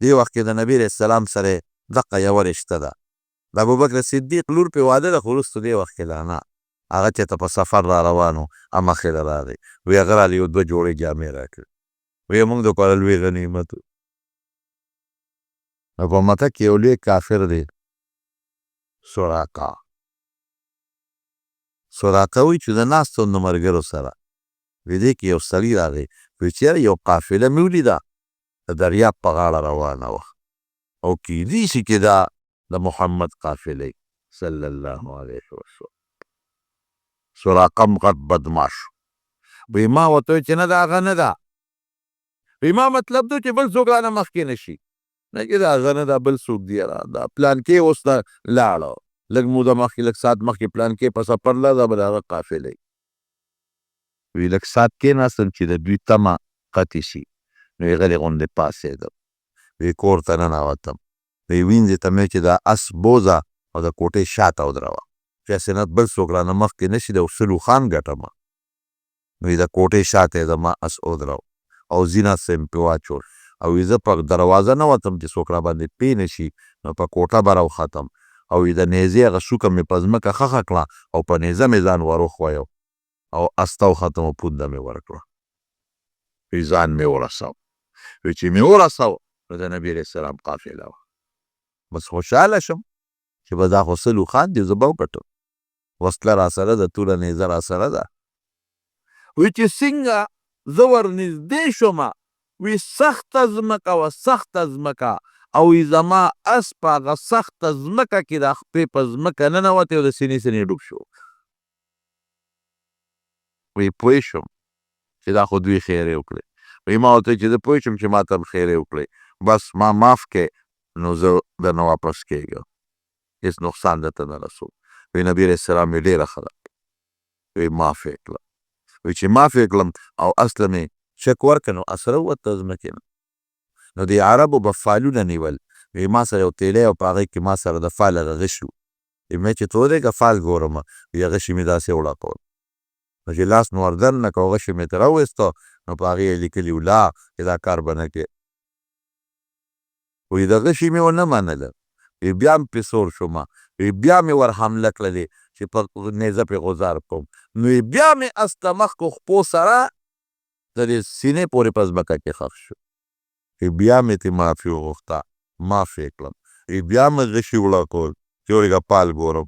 دې وخت کې د نبي علیه السلام سره دقه یوه رشته ده. د ابوبکر صدیق لور پې واده ده، خو وروسته دې وخت کې لا نه. هغه چې ته په سفر را روان و، مخې له راغی. وی هغه راله یو 2 جوړې جامې راکړې. وی موږ د پاره لوی غنیمت و. نو په مکه کې یو لوی کافر دی، سراقه وایي چې د ناستو د ملګرو سره وی دې کې یو سړي راغی، وی چېرې یو قافله مې ولیده د دریاب په غاړه روانه وه، او کیدای شي چې دا د محمد قافله صلی الله علیه وسلم. سراقه هم غټ بدماش وی ما ورته ویل چې نه دا هغه نه ده. وی ما مطلب دا چې بل څوک رانه مخکې نه شي، نه چې دا هغه نه ده، بل څوک دی دا پلانکې اوس ته لاړه، لږ موده مخکې لږ ساعت مخکې پلانکې په سفر لاړه، بل هغه قافله وی لږ ساعت کېناستم چې د دوی تمه قطع شي. نو یې غلې غوندې پاڅېدم، وی کور ته ننوتم. وی وینځې ته مې چې دا اس بوزه او د کوټې شاته ودروه، چې سنت بل څوک رانه مخکې نه شي، د سلو خان ګټمه. وی د کوټې شاته یې زما اس ودرو او زینه سم پې واچول، او وی زه په دروازه نه وتم چې څوک راباندې پې نه شي، نو په کوټه به راوختم. او وی د نیزې هغه څوکه مې په ځمکه ښخه کړه او په نیزه مې ځان وروښویو او اس ته وختم او پونده مې ورکړه. وی ځان مې ورساو. وی چې مې ورساو نو د نبي علیه السلام قافله وه. بس خوشحاله شم چې به دا خو سلو خان دی، زه به وګټم، وسله را سره ده، توره نیزه را سره ده. وی چې څنګه زه ورنږدې شومه، وی سخته ځمکه وه، سخته ځمکه، او وی زما اس په هغه سخته ځمکه کې د خپې په ځمکه ننوتې او د سینې ډوب شو. وی پوه شم چې دا خو دوی خیرې وکړې. وی ما ورته چې زه پوه شم چې ما ته هم خیرې وکړې، بس ما معاف کې، نو زه درنه واپس کېږم، هېڅ نقصان درته نه رسوم. وی نبي علیه السلام مې ډېره ښه ده، وی معاف یې کړم. وی چې معاف یې کړم او اصله مې چک ورکړ، نو اس راووته ځمکې نه. نو د عربو به فالونه نیول. وی ما سره یو تیلی او په هغې کې ما سره د فال هغه غشي و. مې چې ته ودرېږه فال ګورمه، وی غشي مې داسې وړاکول. نو چې لاس مې ور دننه کړ، غشي مې ترې راوویسته، نو په هغې یې لیکلي و لا چې دا کار به نه کې. وی د غشي مې ونه منله. وی بیا هم پې سور شومه، وی بیا مې ور حمله کړلې چې په نیزه پې غوځار کوم. نو بیا مې اس ته مخ کو خپو سره د دې سینې پورې په ځمکه کې ښخ شو. بیا مې ترې معافي وغوښته، معاف یې کړم. بیا مې غشي وړاکول چې ورېږه پال ګورم.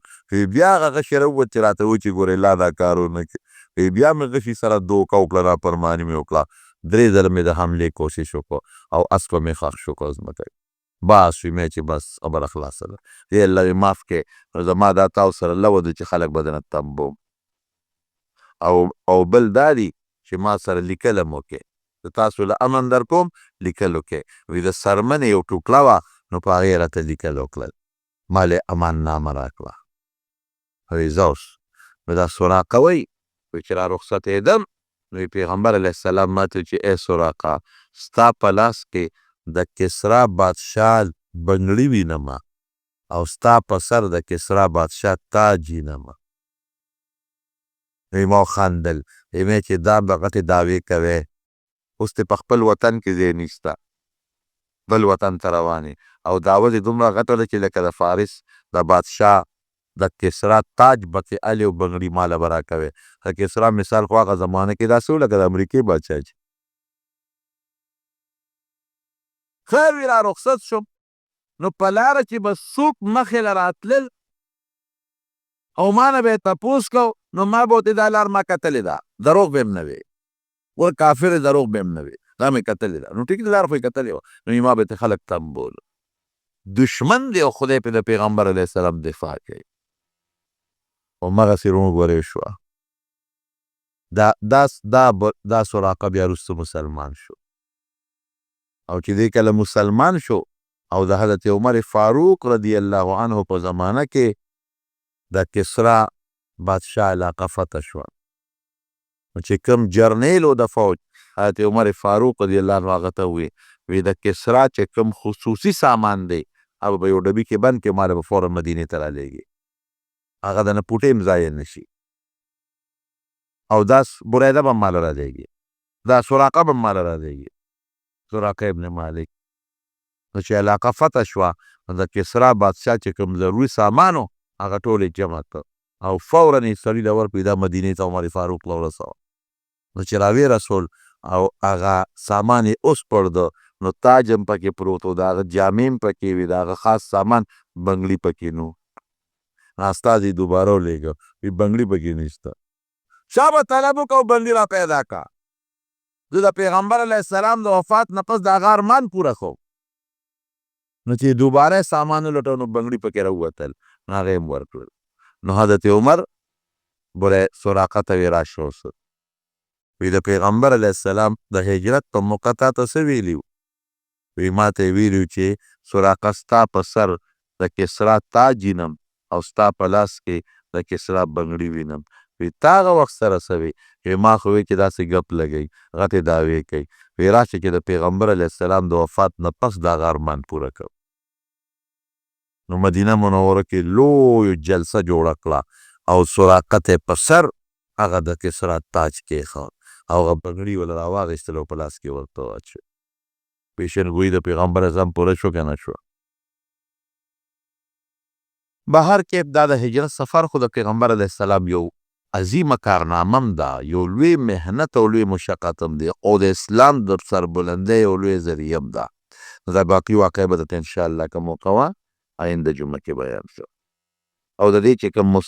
بیا هغه غشي راووت چې راته و چې ګورې لا دا کار ونه کړې. بیا مې غشي سره دوکه وکړه، نافرماني مې وکړه. 3 ځله مې د حملې کوشش وکړو او اس په مې ښخ شو په ځمکه کې. بس وی مې چې بس خبره خلاصه ده. ای الله وی معاف کې، نو زما دا تاسو سره لوه ده چې خلک به درنه تمبوم. او بل دا دی چې ما سره لیکل هم وکړې، د تاسو له امن در کوم، لیکل وکړې. وی د څرمنې یو ټوکله وه، نو په هغې راته لیکل وکړل، ما له امان نامه راکړه. وی زه اوس نو دا سراقه وایي چې را رخصتېدم نو پیغمبر علیه السلام ماته چې ای سراقه ستا په لاس کې د کسرا بادشاه بنګړي وینمه او ستا په سر د کسرا بادشاه تاج وینمه. نو ما وخندل ویې چې دا به غټې دعوې کوې اوس دې په خپل وطن کې ځای نشته بل وطن ته روانې او دعوه دې دومره غټه ده چې لکه د فارس د بادشاه د کسرا تاج بکې الې او بنګړي ماله به راکوې. د کسرا مثال خو هغه زمانه کې داسې و لکه د امریکې بادشاه چې خیر وي را رخصت شم نو په لاره چې به څوک مخې له راتلل او ما نه به یې تپوس کو نو ما به ورته دا لار ما کتلې ده دروغ به هم نه وې ور کافر دروغ به هم نه وې دا مې کتلې ده نو ټیک ده لار خو یې کتلې وه نو ما به ته خلک تنبول دشمن دی او خدای پې د پیغمبر علیه السلام دفاع کوي همغسې روڼ ګورې شوه دا سراقه بیا وروسته مسلمان شو او چې دی کله مسلمان شو او د حضرت عمر فاروق رضی الله عنه په زمانه کې د کسرا بادشاه علاقه فتح شوه نو چې کوم جرنیل و د فوج حضرت عمر فاروق رضی الله عنه هغه ته وی د کسرا چې کوم خصوصي سامان دی هغه به یو ډبي کې بند کې ماله به فورا مدینې ته رالیږي هغه د نه پوټې هم ضایع نه شي او دا بریده به هم ماله رالیږي دا سراقه به هم ماله رالیږي سراقه ابن مالک نو چې علاقه فتح شوه نو د کسرا بادشاه چې کوم ضروري سامان و هغه ټول یې جمع کړ او فورا یې سړي له ورکړي دا مدینې ته عمر فاروق له ورسوه نو چې راویې رسول او هغه سامان یې اوسپړ ده نو تاج هم پکې پروت و د هغه جامې هم پکې وي د هغه خاص سامان بنګړي پکې نو استازي دوباره ولېږه وي بنګړي پکې نشته چا به طلب وکړه بنګړي را پیدا کا زه د پیغمبر علیه السلام د وفات نه پس د هغه ارمان پوره کوم نو چې دوباره یې سامان ولټو نو بنګړي پکې راووتل نو هغه یې هم ورکړل نو حضرت عمر بولی سراقه ته وی راشه اوسه وی د پیغمبر علیه السلام د هجرت په موقع تا ته څه ویلي وی ما ته یې ویلي چې سراقه ستا په سر د کسرا تاج وینم او ستا په لاس کې د کسرا بنګړي وینم وی تا هغه وخت سره څه وی وی ما خو وی چې داسې ګپ لګوي غټې دعوې کوي وی راشه چې د پیغمبر علیه السلام د وفات نه پس د هغه ارمان پوره کړم نو مدینه منوره کې لویه جلسه جوړه کړه او سراقه ته په سر هغه د کسرا تاج کېښود او هغه بنګړي ول راواغېستل او په لاس کې ورته واچوي پیشنګویي د پیغمبر اعظم پوره شو که نه شوه بهر کې دا د هجرت سفر خو د پیغمبر علیه السلام یو عظیمه کارنامه هم ده یو لوی محنت او لوی مشقت هم دی او د اسلام د سربلندۍ یو لوی ذریعه هم ده نو دا باقي واقع به درته انشاءالله که موقع وه آینده جمعه کې بیان شو او د دې چې کوم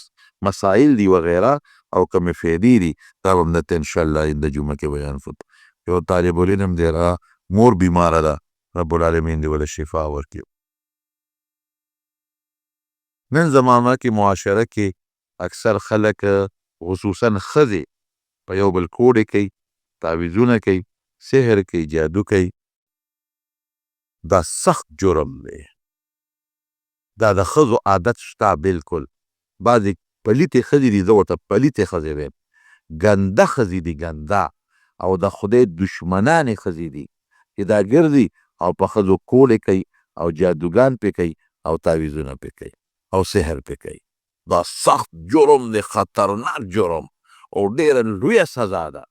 مسائل دي وغیره او کومې فیدې دي دا به هم درته انشاءالله آینده جمعه کې بیان شو یو طالب العلم هم دی هغه مور بیماره ده رب العالمین دې ورله شفا ورکړي نن زمانه کې معاشره کې اکثر خلک خصوصا ښځې په یو بل کوډې کوي تعویذونه کوي سحر کوي جادو کوي دا سخت جرم دی دا د ښځو عادت شته بالکل بعضې پلیتې ښځې دي زه ورته پلیتې ښځې ویم ګنده ښځې دي ګنده او د خدای دشمنانې ښځې دي چې دا ګرځي او په ښځو کوډې کوي او جادوګان پې کوي او تعویذونه پې کوي او سحر پې کوي دا سخت جرم دی خطرناک جرم او ډېره لویه سزا ده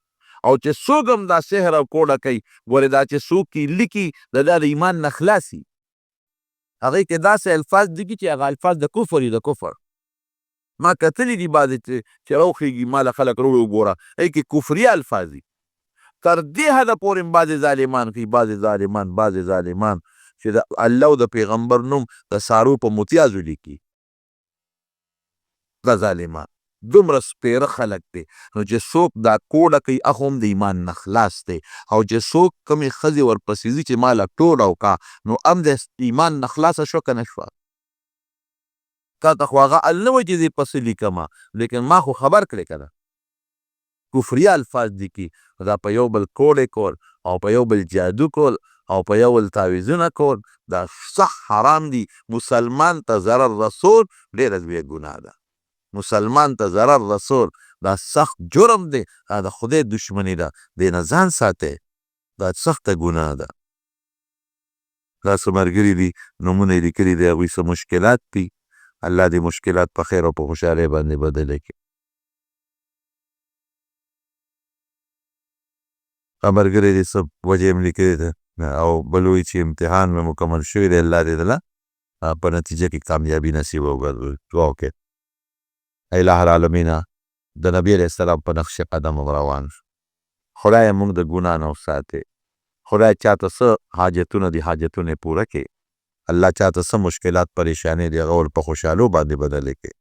او چې څوک هم دا سحر او کوډه کوي ګورې دا چې څوک یې لیکي د دا د ایمان نه خلاصي هغې کې داسې الفاظ لیکي چې هغه الفاظ د کفر دي د کفر ما کتلي دي بعضې چې راوخېږي ما له خلک روړې وګوره هغې کې کفري الفاظ دي تر دې حده پورې بعضې ظالمان کوي بعضې ظالمان چې د الله او د پیغمبر نوم د سارو په متیازو لیکي دا ظالمان دومره سپیره خلک دی نو چې څوک دا کوډه کوي هغه هم د ایمان نه خلاص دی او چې څوک کمې ښځې ورپسې ځي چې ما له ټوله وکړه نو هم د ایمان نه خلاصه شوه که نه شوه تا ته خو هغه ال نه وایي چې زه یې پسې لیکمه لیکن ما خو خبر کړې که نه کفري الفاظ لیکي دا په یو بل کوډې کول او په یو بل جادو کول او په یو بل تعویذونه کول دا سخت حرام دي مسلمان ته ضرر رسول ډېره لویه ګناه ده مسلمان ته ضرر رسول دا سخت جرم دی، دا د خدای دشمنی ده، دې نه ځان ساتئ، دا سخته ګناه ده. دا څه ملګري دي نومونه یې لیکلي دي، هغوی څه مشکلات دي، الله دې مشکلات په خیر او په خوشحالۍ باندې بدله کړي. ملګری دې څه وجه یې هم لیکلې ده او بل وایي چې امتحان مې مکمل شوی دی، الله دې دله په نتیجه کې کامیابي نصیب وګرځوي. دعا وکړئ. الہ العالمین د نبی علیه السلام په نقش قدم روان شو. خدای موږ د ګناه نه وساتې. خدای چاته څه حاجتونه دي حاجتونه یې پوره کړي. الله چاته څه مشکلات پریشانې دي هغه ور په خوشحالو باندې بدلې کړي.